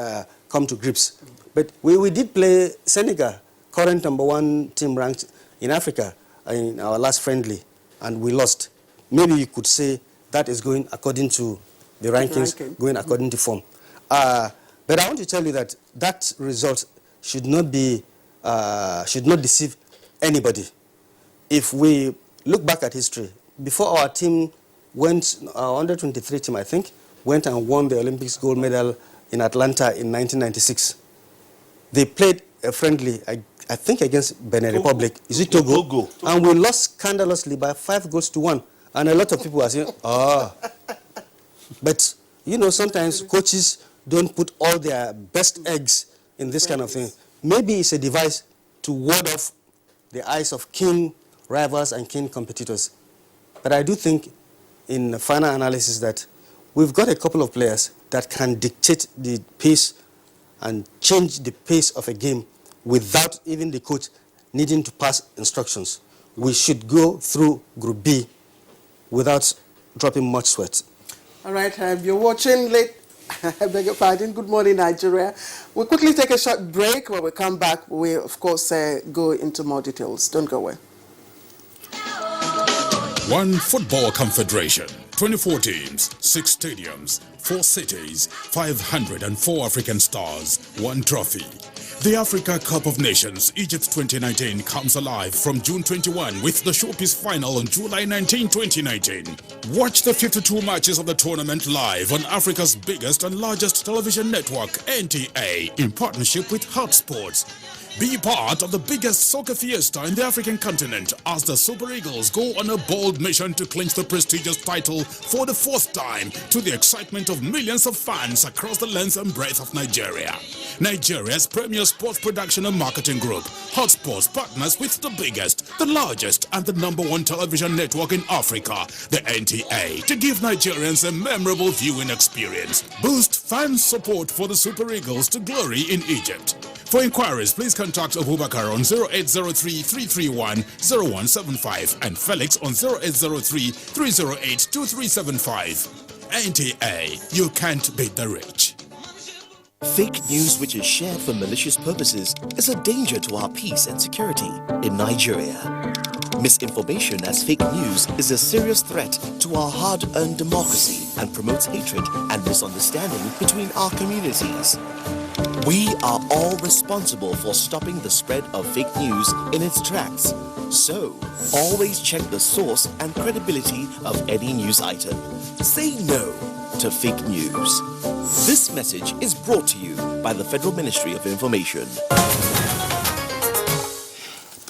[SPEAKER 8] come to grips. But we did play Senegal, current #1 team ranked in Africa, in our last friendly, and we lost. Maybe you could say that is going according to the rankings going according to form. But I want to tell you that that result should not deceive anybody. If we look back at history, before our team went, our under-23 team, I think, went and won the Olympics gold medal in Atlanta in 1996. They played a friendly, I think, against Benin Republic. Is it Togo? Togo. And we lost scandalously by 5-1. And a lot of people are saying, But, you know, sometimes coaches don't put all their best eggs in this kind of thing. Maybe it's a device to ward off the eyes of keen rivals and keen competitors. But I do think, in the final analysis, that we've got a couple of players that can dictate the pace and change the pace of a game without even the coach needing to pass instructions. We should go through Group B without dropping much sweat.
[SPEAKER 2] All right, you're watching late. I beg your pardon. Good morning, Nigeria. We'll quickly take a short break. When we come back, we'll, of course, go into more details. Don't go away.
[SPEAKER 9] One Football Confederation, 24 teams, 6 stadiums, 4 cities, 504 African stars, 1 trophy. The Africa Cup of Nations Egypt 2019 comes alive from June 21 with the showpiece final on July 19, 2019. Watch the 52 matches of the tournament live on Africa's biggest and largest television network, NTA, in partnership with Hot Sports. Be part of the biggest soccer fiesta in the African continent as the Super Eagles go on a bold mission to clinch the prestigious title for the 4th time, to the excitement of millions of fans across the length and breadth of Nigeria. Nigeria's premier sports production and marketing group, Hot Sports, partners with the biggest, the largest, and the #1 television network in Africa, the NTA, to give Nigerians a memorable viewing experience. Boost fan support for the Super Eagles to glory in Egypt. For inquiries, please contact Abubakar on 0803-331-0175 and Felix on 0803-308-2375. NTA, you can't beat the rich.
[SPEAKER 19] Fake news which is shared for malicious purposes is a danger to our peace and security in Nigeria. Misinformation as fake news is a serious threat to our hard-earned democracy and promotes hatred and misunderstanding between our communities. We are all responsible for stopping the spread of fake news in its tracks. So, always check the source and credibility of any news item. Say no to fake news. This message is brought to you by the Federal Ministry of Information.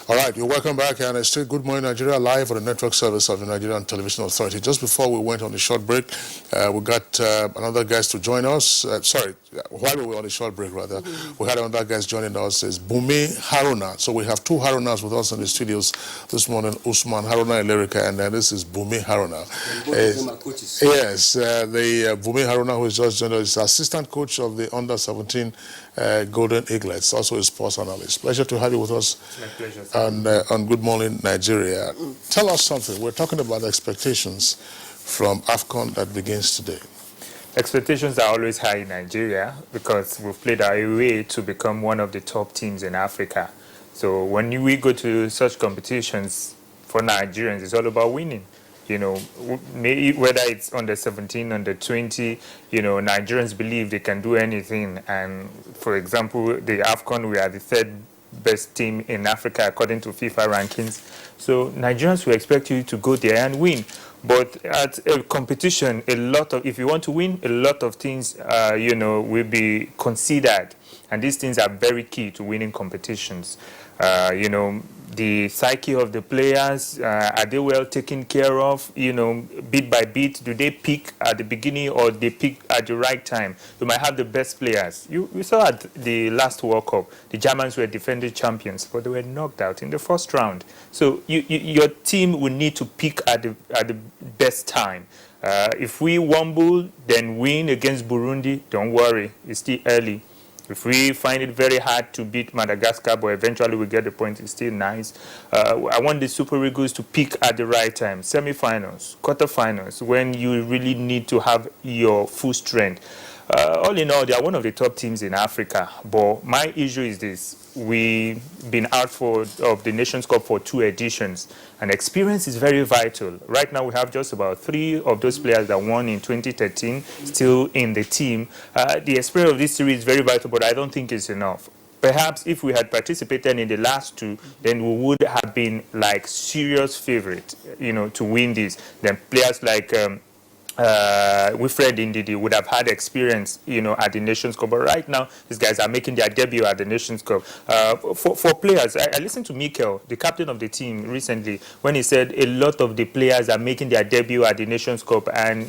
[SPEAKER 3] All right, you're welcome back, and it's still Good Morning Nigeria live on the network service of the Nigerian Television Authority. Just before we went on the short break, we got another guest to join us. While we were on the short break, rather, we had another guest joining us. It's Bumi Haruna. So we have 2 Harunas with us in the studios this morning, Usman Haruna Ilerica, and then this is Bumi Haruna.
[SPEAKER 8] Both of them are coaches.
[SPEAKER 3] Yes, Bumi Haruna, who is just joined us, is assistant coach of the Under-17 Golden Eaglets, also a sports analyst. Pleasure to have you with us.
[SPEAKER 12] It's my pleasure.
[SPEAKER 3] On Good Morning Nigeria. Tell us something. We're talking about expectations from Afcon that begins today.
[SPEAKER 12] Expectations are always high in Nigeria because we've played our way to become one of the top teams in Africa. So when we go to such competitions, for Nigerians, it's all about winning. You know, whether it's under 17, under 20, you know, Nigerians believe they can do anything. And for example, the Afcon, we are the 3rd best team in Africa according to FIFA rankings. So Nigerians will expect you to go there and win. But at a competition, if you want to win, a lot of things, you know, will be considered. And these things are very key to winning competitions. You know, the psyche of the players, are they well taken care of? You know, bit by bit, do they peak at the beginning or they peak at the right time? You might have the best players. You saw at the last World Cup, the Germans were defending champions, but they were knocked out in the 1st round. So your team will need to peak at the best time. If we wumble, then win against Burundi, don't worry, it's still early. If we find it very hard to beat Madagascar, but eventually we get the point, it's still nice. I want the Super Eagles to peak at the right time. Semi-finals, quarter-finals, when you really need to have your full strength. all in all, they are one of the top teams in Africa. But my issue is this. We've been out of the Nations Cup for 2 editions, and experience is very vital. Right now, we have just about 3 of those players that won in 2013 still in the team. The experience of this series is very vital, but I don't think it's enough. Perhaps if we had participated in the last 2, then we would have been like serious favorite, to win this. Then players like Wilfred Ndidi would have had experience, at the Nations Cup. But right now, these guys are making their debut at the Nations Cup. For players, I listened to Mikel, the captain of the team, recently, when he said a lot of the players are making their debut at the Nations Cup. And,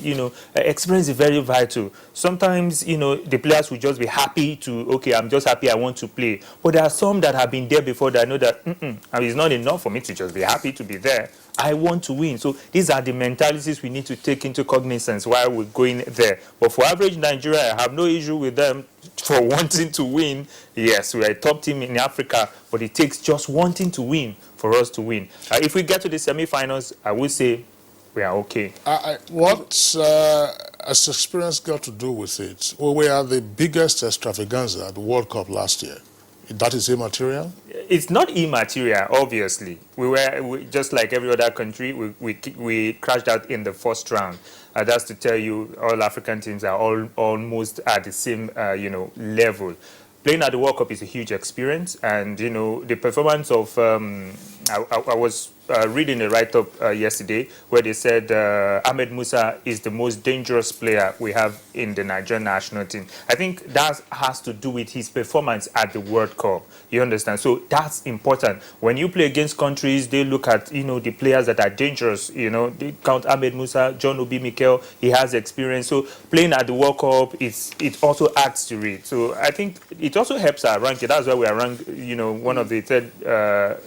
[SPEAKER 12] experience is very vital. Sometimes, the players will just be happy to, okay, I'm just happy I want to play. But there are some that have been there before that know that it's not enough for me to just be happy to be there. I want to win. So these are the mentalities we need to take into cognizance while we're going there. But for average Nigeria, I have no issue with them for wanting to win. Yes, we're a top team in Africa, but it takes just wanting to win for us to win. If we get to the semi-finals, I would say we are okay.
[SPEAKER 3] What has experience got to do with it? Well, we are the biggest extravaganza at the World Cup last year. That is immaterial?
[SPEAKER 12] It's not immaterial, obviously. We just like every other country, we crashed out in the first round. That's to tell you all African teams are almost at the same level. Playing at the World Cup is a huge experience, and the performance of I was reading a write-up yesterday where they said Ahmed Musa is the most dangerous player we have in the Nigerian national team. I think that has to do with his performance at the World Cup. You understand? So that's important. When you play against countries, they look at the players that are dangerous. They count Ahmed Musa, John Obi Mikel. He has experience. So playing at the World Cup, it also adds to it. So I think it also helps our ranking. That's why we are ranked, one of the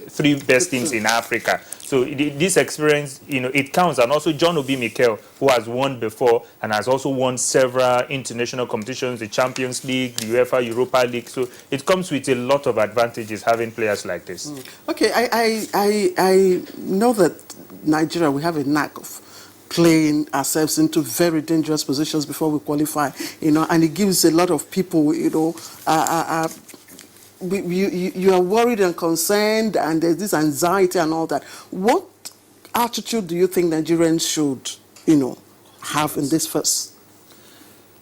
[SPEAKER 12] 3 best teams in Africa. So this experience, it counts. And also John Obi Mikel, who has won before and has also won several international competitions, the Champions League, the UEFA Europa League. So it comes with a lot of advantages having players like this.
[SPEAKER 2] Okay, I know that Nigeria, we have a knack of playing ourselves into very dangerous positions before we qualify, and it gives a lot of people, you are worried and concerned, and there's this anxiety and all that. What attitude do you think Nigerians should, have in this first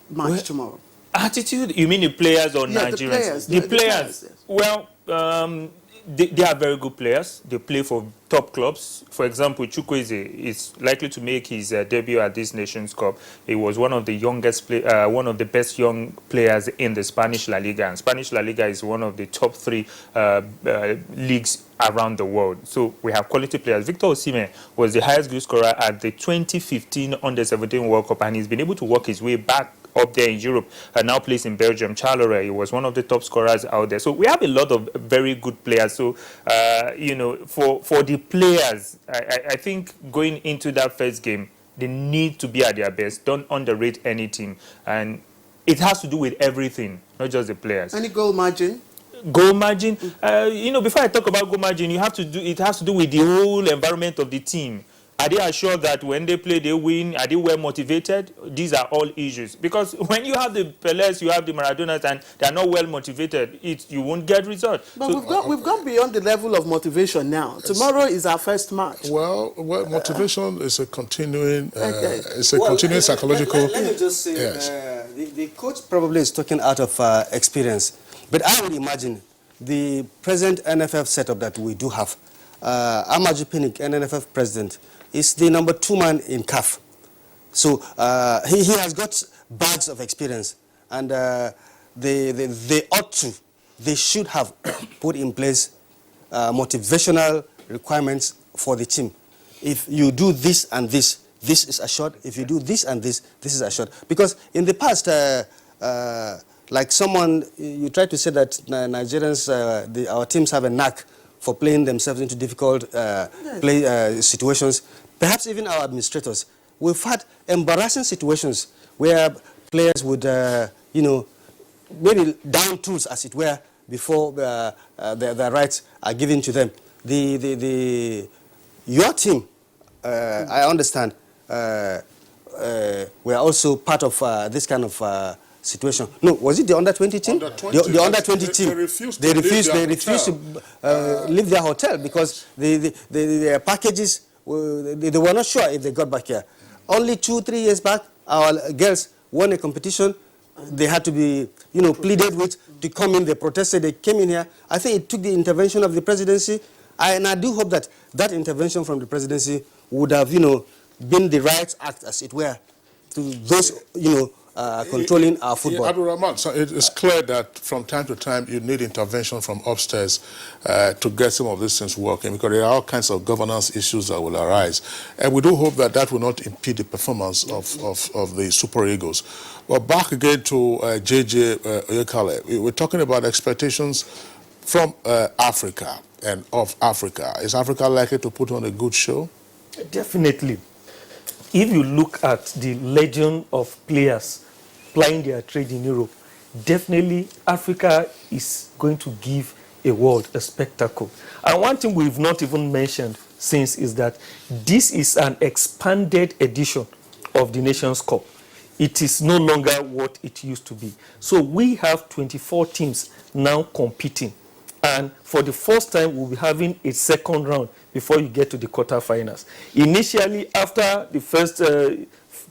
[SPEAKER 2] match tomorrow?
[SPEAKER 12] Attitude? You mean the players or
[SPEAKER 2] yeah,
[SPEAKER 12] Nigerians?
[SPEAKER 2] The
[SPEAKER 12] players.
[SPEAKER 2] Yes.
[SPEAKER 12] Well, they are very good players. They play for top clubs. For example, Chukwueze is likely to make his debut at this Nations Cup. He was one of the youngest, one of the best young players in the Spanish La Liga. And Spanish La Liga is one of the top 3 leagues around the world. So we have quality players. Victor Osimhen was the highest goal scorer at the 2015 Under-17 World Cup, and he's been able to work his way back up there in Europe, and now plays in Belgium. Charleroi, he was one of the top scorers out there. So we have a lot of very good players. So, for the players, I think going into that first game, they need to be at their best. Don't underrate any team. And it has to do with everything, not just the players.
[SPEAKER 2] Any goal margin?
[SPEAKER 12] Goal margin? Before I talk about goal margin, it has to do with the whole environment of the team. Are they assured that when they play, they win? Are they well motivated? These are all issues. Because when you have the Pelés, you have the Maradonas, and they are not well motivated, you won't get results.
[SPEAKER 2] But we've gone beyond the level of motivation now. Yes. Tomorrow is our first match.
[SPEAKER 3] Well, motivation is a continuing, continuing psychological.
[SPEAKER 8] Let me just say, the coach probably is talking out of experience. But I would imagine the present NFF setup that we do have, Amaju Pinnick, NFF president, is the number 2 man in CAF. So he has got bags of experience, and they should have put in place motivational requirements for the team. If you do this and this, this is assured. If you do this and this, this is assured. Because in the past, like you tried to say that Nigerians, our teams have a knack for playing themselves into difficult situations. Perhaps even our administrators. We've had embarrassing situations where players would, maybe down tools, as it were, before their rights are given to them. Your team, I understand, we're also part of this kind of situation. No, was it the under-20 team? The under-20 team. They refused to leave their hotel because the packages, they were not sure if they got back here. Only 2-3 years back, our girls won a competition. They had to be, pleaded with to come in. They protested. They came in here. I think it took the intervention of the presidency. And I do hope that that intervention from the presidency would have, been the right act, as it were, to those, controlling our football.
[SPEAKER 3] Abdulrahman, so it is clear that from time to time you need intervention from upstairs to get some of these things working, because there are all kinds of governance issues that will arise. And we do hope that that will not impede the performance of the Super Eagles. But back again to JJ Oyekale, we're talking about expectations from Africa and of Africa. Is Africa likely to put on a good show?
[SPEAKER 10] Definitely. If you look at the legion of players plying their trade in Europe, definitely Africa is going to give a world a spectacle. And one thing we've not even mentioned since is that this is an expanded edition of the Nations Cup. It is no longer what it used to be. So we have 24 teams now competing. And for the first time, we'll be having a second round before you get to the quarterfinals. Initially, after the first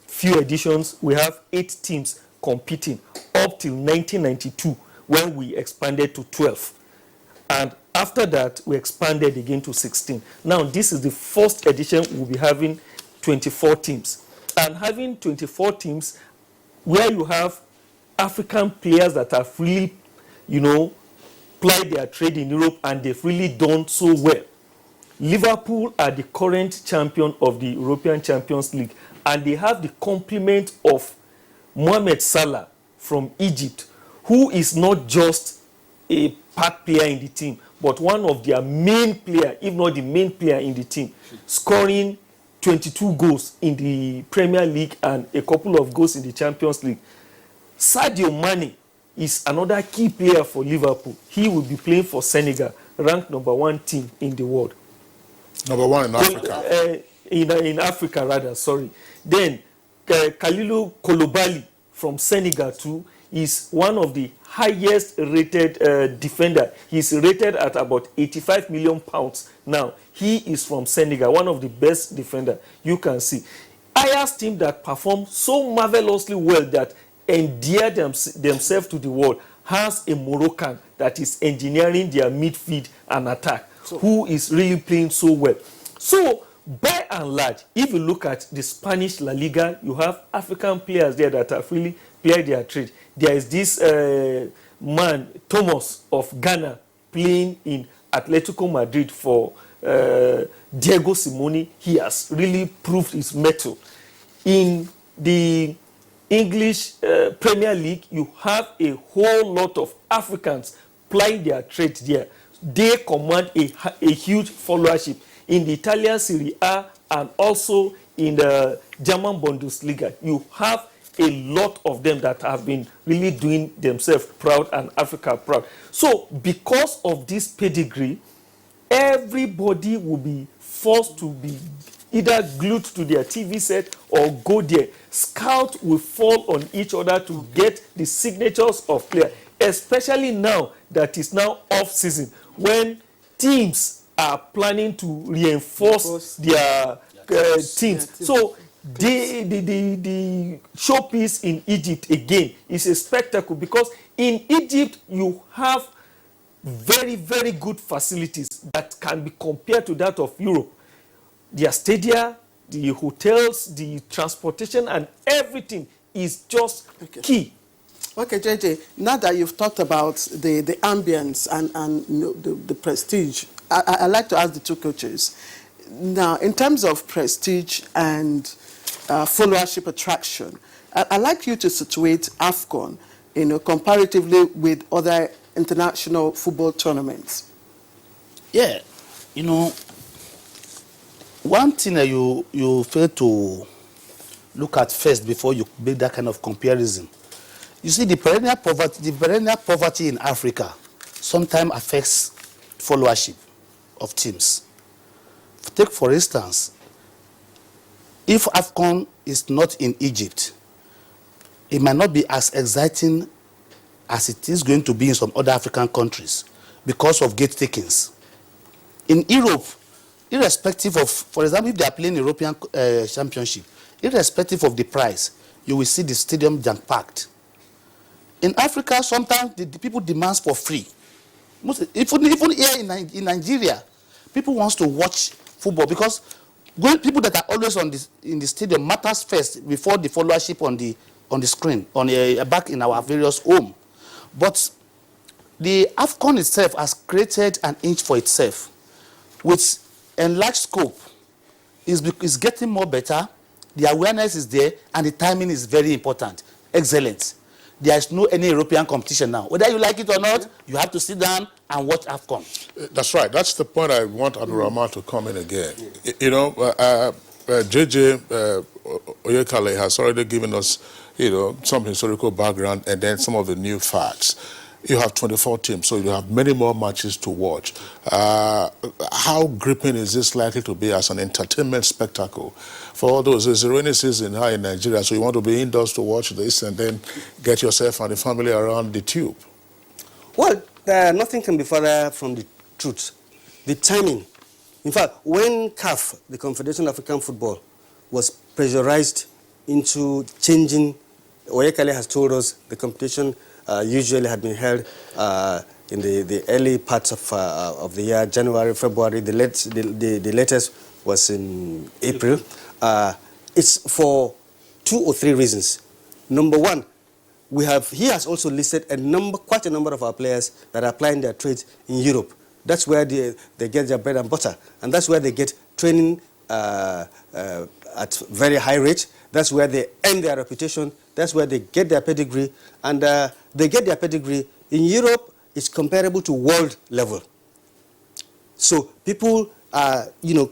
[SPEAKER 10] few editions, we have 8 teams competing up till 1992, when we expanded to 12. And after that, we expanded again to 16. Now, this is the first edition we'll be having 24 teams. And having 24 teams where you have African players that have really, plied their trade in Europe and they've really done so well. Liverpool are the current champion of the European Champions League, and they have the complement of Mohamed Salah from Egypt, who is not just a part player in the team, but one of their main players, if not the main player in the team, scoring 22 goals in the Premier League and a couple of goals in the Champions League. Sadio Mane is another key player for Liverpool. He will be playing for Senegal, ranked #1 team in the world.
[SPEAKER 3] #1 in Africa.
[SPEAKER 10] In Africa, rather, sorry. Then, Kalilou Koulibaly from Senegal, too, is one of the highest rated defender. He's rated at about £85 million now. He is from Senegal, one of the best defender you can see. Ajax team that perform so marvelously well that endear themselves to the world has a Moroccan that is engineering their midfield and attack, who is really playing so well. So, by and large, if you look at the Spanish La Liga, you have African players there that have really played their trade. There is this man, Thomas of Ghana, playing in Atletico Madrid for Diego Simeone. He has really proved his mettle. In the English Premier League, you have a whole lot of Africans plying their trade there. They command a huge followership in the Italian Serie A and also in the German Bundesliga. You have a lot of them that have been really doing themselves proud and Africa proud. So because of this pedigree, everybody will be forced to be either glued to their TV set or go there. Scouts will fall on each other to get the signatures of players, especially now that it's now off-season, when teams are planning to reinforce their teams. So the showpiece in Egypt, again, is a spectacle, because in Egypt you have very, very good facilities that can be compared to that of Europe. Their stadia, the hotels, the transportation, and everything is just key.
[SPEAKER 2] Okay, JJ, now that you've talked about the ambience and the prestige, I'd like to ask the two coaches. Now, in terms of prestige and followership attraction, I'd like you to situate Afcon, comparatively with other international football tournaments.
[SPEAKER 11] Yeah, one thing that you fail to look at first before you make that kind of comparison. You see, the perennial poverty in Africa sometimes affects followership of teams. Take, for instance, if Afcon is not in Egypt, it might not be as exciting as it is going to be in some other African countries because of gate takings. In Europe, irrespective of, for example, if they are playing European Championship, irrespective of the price, you will see the stadium jam-packed. In Africa, sometimes the people demand for free. Even here in Nigeria, people want to watch football because people that are always in the stadium matters first before the followership on the screen, back in our various home. But the Afcon itself has created an inch for itself with enlarged scope. Is getting more better, the awareness is there, and the timing is very important. Excellent. There is no any European competition now. Whether you like it or not, you have to sit down and watch Afcon.
[SPEAKER 3] That's right. That's the point I want Abdurrahman to come in again. You know, JJ Oyekale has already given us, some historical background and then some of the new facts. You have 24 teams, so you have many more matches to watch. How gripping is this likely to be as an entertainment spectacle for all those? It's a rainy season here in Nigeria, so you want to be indoors to watch this and then get yourself and the family around the tube.
[SPEAKER 8] Well, nothing can be further from the truth. The timing. In fact, when CAF, the Confederation of African Football, was pressurized into changing, Oyekale has told us the competition usually had been held in the early parts of the year, January, February. The latest was in April. It's for 2 or 3 reasons. Number one, he has also listed quite a number of our players that are applying their trades in Europe. That's where they get their bread and butter, and that's where they get training at very high rate. That's where they earn their reputation. That's where they get their pedigree, and they get their pedigree in Europe. It's comparable to world level. So people are,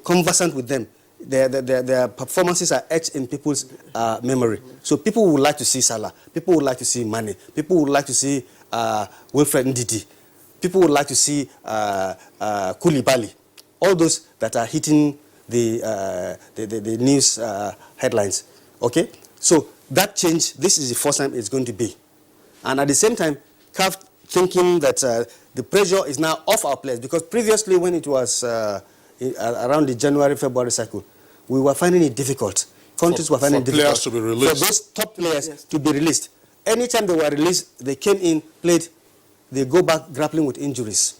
[SPEAKER 8] conversant with them. Their performances are etched in people's memory. So people would like to see Salah. People would like to see Mane. People would like to see Wilfred Ndidi. People would like to see Koulibaly. All those that are hitting the news headlines. Okay? So that change, this is the first time it's going to be. And at the same time, CAF thinking that the pressure is now off our players, because previously when it was around the January, February cycle, we were finding it difficult. Countries were finding it difficult.
[SPEAKER 3] For players to be released.
[SPEAKER 8] For those top players to be released. Anytime they were released, they came in, played, they go back grappling with injuries.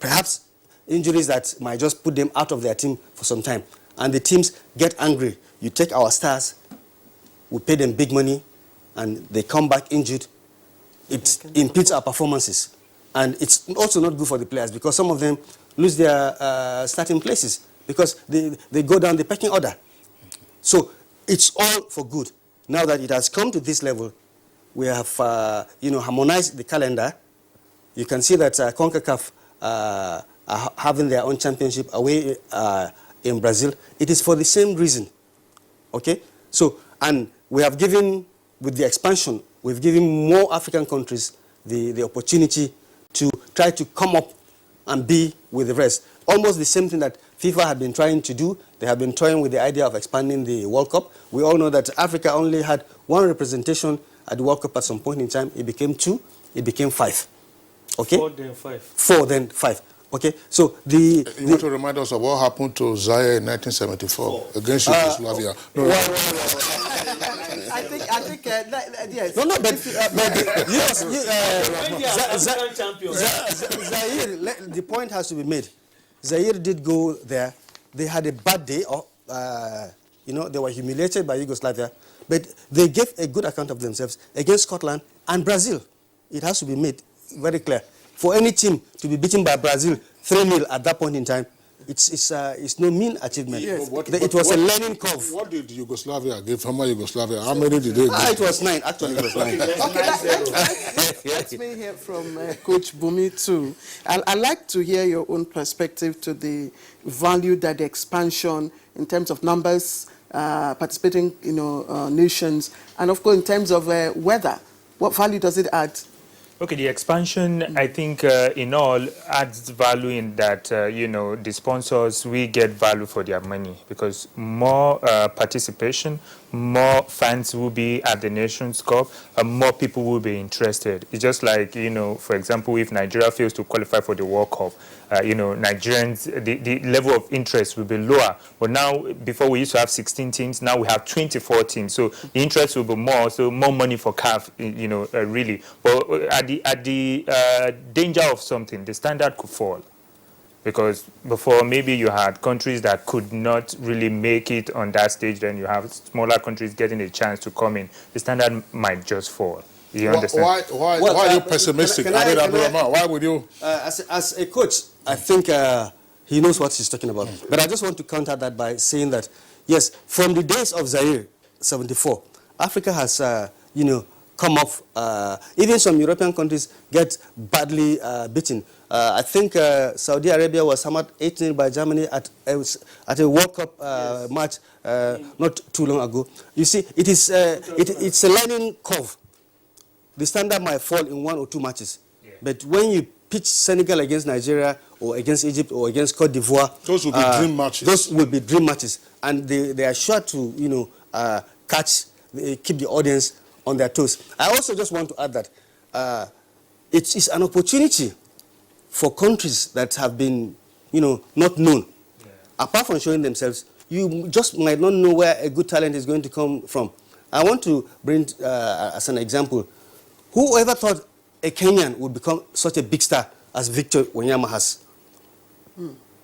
[SPEAKER 8] Perhaps injuries that might just put them out of their team for some time. And the teams get angry. You take our stars, we pay them big money, and they come back injured. It impedes our performances. And it's also not good for the players, because some of them lose their starting places because they go down the pecking order. So it's all for good. Now that it has come to this level, we have harmonized the calendar. You can see that CONCACAF are having their own championship away in Brazil. It is for the same reason. Okay? So, and we have given, with the expansion, we've given more African countries the opportunity to try to come up and be with the rest. Almost the same thing that FIFA had been trying to do. They have been toying with the idea of expanding the World Cup. We all know that Africa only had 1 representation at the World Cup at some point in time. It became 2, it became 5. Okay?
[SPEAKER 10] 4 then 5.
[SPEAKER 8] 4 then 5. Okay, so
[SPEAKER 3] You want to remind us of what happened to Zaire in 1974 against Yugoslavia.
[SPEAKER 2] I think yes.
[SPEAKER 8] No, but Zaire, the point has to be made. Zaire did go there. They had a bad day, they were humiliated by Yugoslavia, but they gave a good account of themselves against Scotland and Brazil. It has to be made very clear. For any team to be beaten by Brazil 3-0 at that point in time, it's no mean achievement.
[SPEAKER 2] Yes.
[SPEAKER 8] It was a learning curve.
[SPEAKER 3] What did Yugoslavia give, former Yugoslavia? How many did they give?
[SPEAKER 8] It was 9. Actually, it was 9.
[SPEAKER 2] Let me hear from Coach Bumi too. I'd like to hear your own perspective to the value that the expansion in terms of numbers, participating nations, and of course in terms of weather. What value does it add?
[SPEAKER 12] Okay, the expansion, I think, in all, adds value in that, the sponsors, we get value for their money because more participation, more fans will be at the Nations Cup, and more people will be interested. It's just like, for example, if Nigeria fails to qualify for the World Cup, Nigerians, the level of interest will be lower. But now, before we used to have 16 teams, now we have 24 teams. So the interest will be more, so more money for CAF, really. But at the danger of something, the standard could fall. Because before, maybe you had countries that could not really make it on that stage, then you have smaller countries getting a chance to come in. The standard might just fall. You understand?
[SPEAKER 3] Why are you pessimistic? Why would you?
[SPEAKER 8] As a coach, I think he knows what he's talking about. But I just want to counter that by saying that, yes, from the days of Zaire, 74, Africa has, come off. Even some European countries get badly beaten. I think Saudi Arabia was hammered 8-0 by Germany at a World Cup match not too long ago. You see, it's a learning curve. The standard might fall in 1 or 2 matches. Yeah. But when you pitch Senegal against Nigeria or against Egypt or against Cote d'Ivoire,
[SPEAKER 3] those will be dream matches.
[SPEAKER 8] Those will be dream matches. And they are sure to, keep the audience on their toes. I also just want to add that it is an opportunity for countries that have been, not known. Yeah. Apart from showing themselves, you just might not know where a good talent is going to come from. I want to bring, as an example, whoever thought a Kenyan would become such a big star as Victor Wanyama has?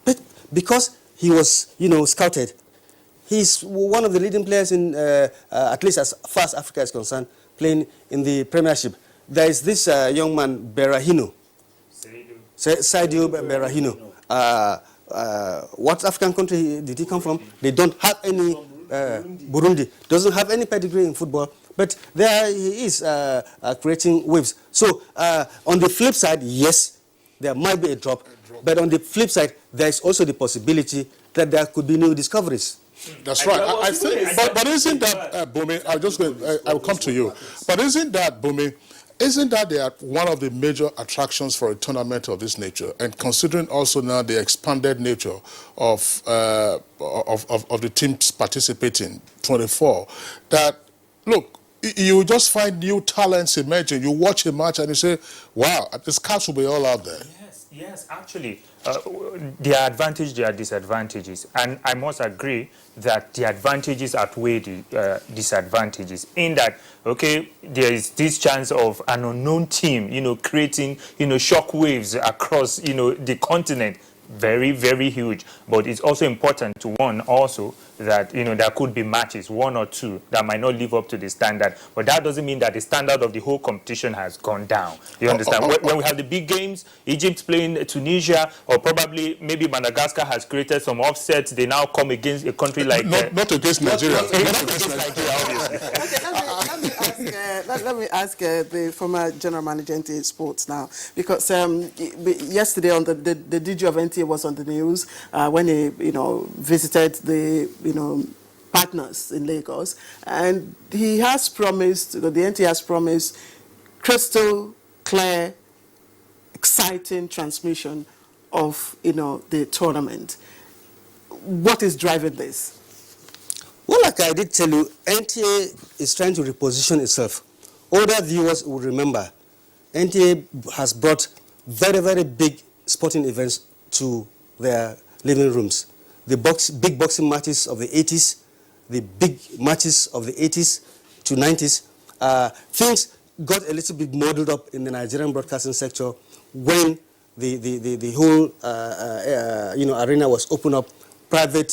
[SPEAKER 8] But because he was, scouted, he's one of the leading players in, at least as far as Africa is concerned, playing in the Premiership. There is this young man, Berahino. Sadio Berahino. What African country did he come from? They don't have any, Burundi doesn't have any pedigree in football. But there he is creating waves. So on the flip side, yes, there might be a drop. But on the flip side, there is also the possibility that there could be new discoveries.
[SPEAKER 3] That's right. I think, but isn't that, Bumi, I'll come to you. But isn't that, Bumi, isn't that they are one of the major attractions for a tournament of this nature? And considering also now the expanded nature of the teams participating, 24, that, look, you just find new talents emerging. You watch a match and you say, wow, the scouts will be all out there.
[SPEAKER 12] Yes, actually. There are advantages, there are disadvantages. And I must agree that the advantages outweigh the disadvantages. In that, okay, there is this chance of an unknown team, creating, shock waves across, the continent. Very, very huge. But it's also important to warn also that, there could be matches, 1 or 2, that might not live up to the standard. But that doesn't mean that the standard of the whole competition has gone down. You understand? When we have the big games, Egypt playing Tunisia, or probably maybe Madagascar has created some offsets. They now come against a country like...
[SPEAKER 3] Not against Nigeria.
[SPEAKER 12] Not against Nigeria, obviously.
[SPEAKER 2] Let me ask the former general manager NTA Sports now, because yesterday on the DG of NTA was on the news when he visited the partners in Lagos, and he has promised, the NTA has promised, crystal clear, exciting transmission of the tournament. What is driving this?
[SPEAKER 8] Well, like I did tell you, NTA is trying to reposition itself. Older viewers will remember, NTA has brought very, very big sporting events to their living rooms. The big boxing matches of the 80s, the big matches of the 80s to 90s. Things got a little bit muddled up in the Nigerian broadcasting sector when the whole arena was opened up. Private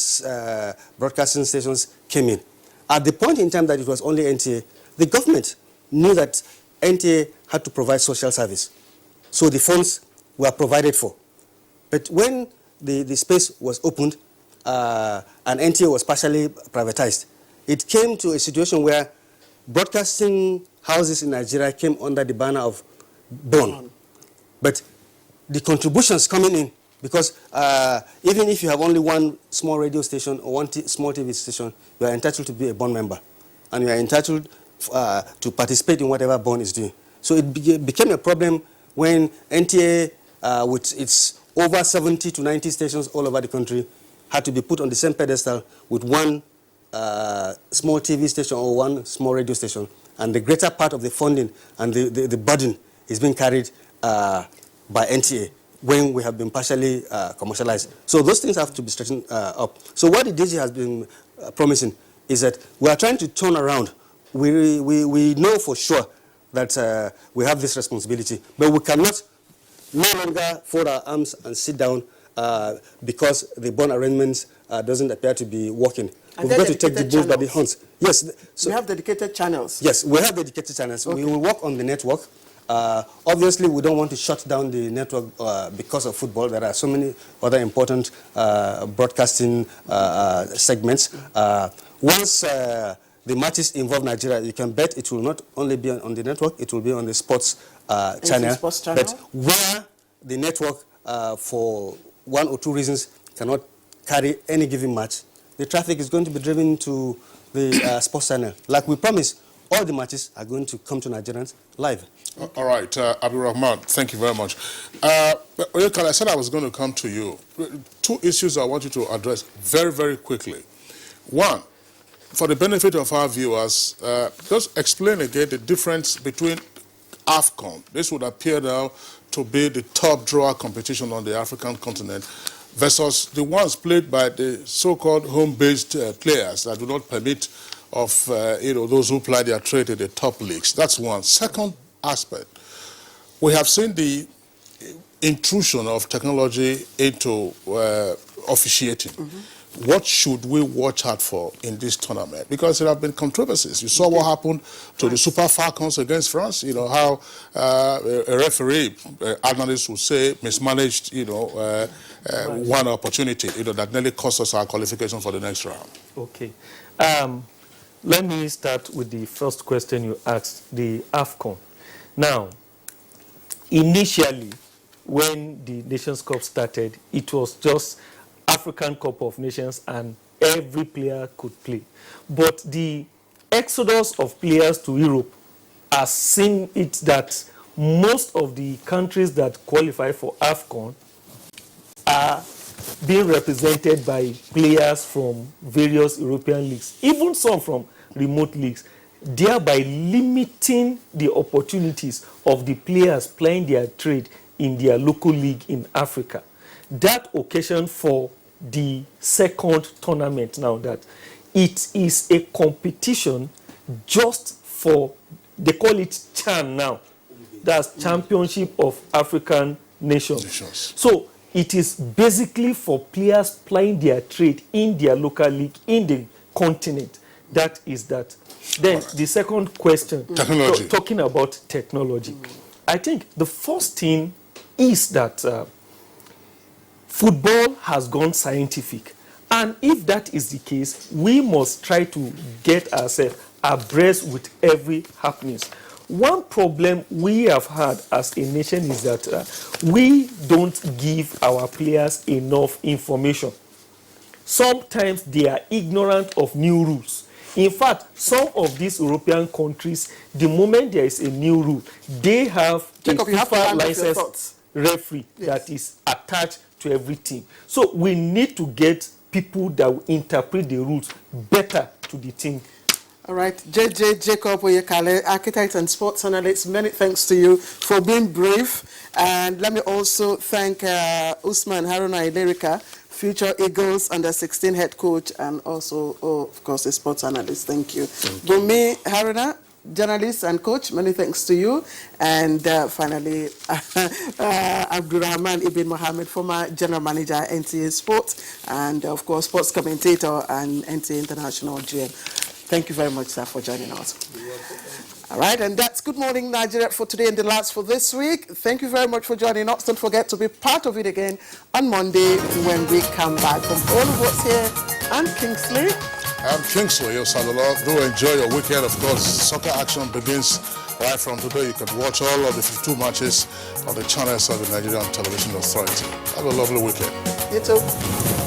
[SPEAKER 8] broadcasting stations came in. At the point in time that it was only NTA, the government knew that NTA had to provide social service. So the funds were provided for. But when the space was opened and NTA was partially privatized, it came to a situation where broadcasting houses in Nigeria came under the banner of BON. But the contributions coming in, because even if you have only one small radio station or one small TV station, you are entitled to be a BON member. And you are entitled to participate in whatever BON is doing. So it became a problem when NTA, with its over 70 to 90 stations all over the country, had to be put on the same pedestal with one small TV station or one small radio station. And the greater part of the funding and the burden is being carried by NTA when we have been partially commercialized. So those things have to be straightened up. So what the DG has been promising is that we are trying to turn around. We know for sure that we have this responsibility, but we cannot no longer fold our arms and sit down because the bond arrangements doesn't appear to be working.
[SPEAKER 2] And
[SPEAKER 8] we've got to take the bulls by the horns. Yes.
[SPEAKER 2] So we have dedicated channels.
[SPEAKER 8] Yes, we have dedicated channels. Okay. We will work on the network. Obviously, we don't want to shut down the network because of football. There are so many other important broadcasting segments. Once the matches involve Nigeria, you can bet it will not only be on the network, it will be on the sports channel.
[SPEAKER 2] Sports channel.
[SPEAKER 8] But where the network, for one or two reasons, cannot carry any given match, the traffic is going to be driven to the sports channel. Like we promised, all the matches are going to come to Nigerians live.
[SPEAKER 3] All right, Abdul Rahman, thank you very much. Oyekale, I said I was going to come to you. Two issues I want you to address very, very quickly. One, for the benefit of our viewers, just explain again the difference between Afcon. This would appear now to be the top drawer competition on the African continent versus the ones played by the so-called home-based players that do not permit of those who ply their trade in the top leagues. That's one. Second aspect, we have seen the intrusion of technology into officiating. What should we watch out for in this tournament? Because there have been controversies. You saw what happened to the Super Falcons against France. You know how a referee, analysts would say, mismanaged. One opportunity. That nearly cost us our qualification for the next round.
[SPEAKER 10] Okay. Let me start with the first question you asked, the Afcon. Now, initially, when the Nations Cup started, it was just African Cup of Nations and every player could play. But the exodus of players to Europe has seen it that most of the countries that qualify for Afcon are being represented by players from various European leagues, even some from remote leagues, thereby limiting the opportunities of the players playing their trade in their local league in Africa. That occasion for the second tournament now that it is a competition just for, they call it CHAN now, that's Championship of African Nations. So it is basically for players playing their trade in their local league in the continent. That is that. Then the second question, talking about technology. I think the first thing is that football has gone scientific. And if that is the case, we must try to get ourselves abreast with every happenings. One problem we have had as a nation is that we don't give our players enough information. Sometimes they are ignorant of new rules. In fact, some of these European countries, the moment there is a new rule, they have a FIFA licensed referee that is attached to every team. So we need to get people that will interpret the rules better to the team.
[SPEAKER 2] All right, JJ Jacob Oyekale, architect and sports analyst, many thanks to you for being brave. And let me also thank Usman Haruna Ilerika, future Eagles under-16 head coach, and also, of course, a sports analyst. Thank you. Bumi Haruna, journalist and coach, many thanks to you. And finally, Abdurrahman Ibn Mohammed, former general manager, NTA Sports, and of course, sports commentator and NTA International GM. Thank you very much, sir, for joining us. All right, and that's Good Morning Nigeria for today and the last for this week. Thank you very much for joining us. Don't forget to be part of it again on Monday when we come back. From all of us here, I'm Kingsley.
[SPEAKER 3] I'm Kingsley Osalolo. Do enjoy your weekend. Of course, soccer action begins right from today. You can watch all of the 52 matches on the channels of the Nigerian Television Authority. Have a lovely weekend.
[SPEAKER 2] You too.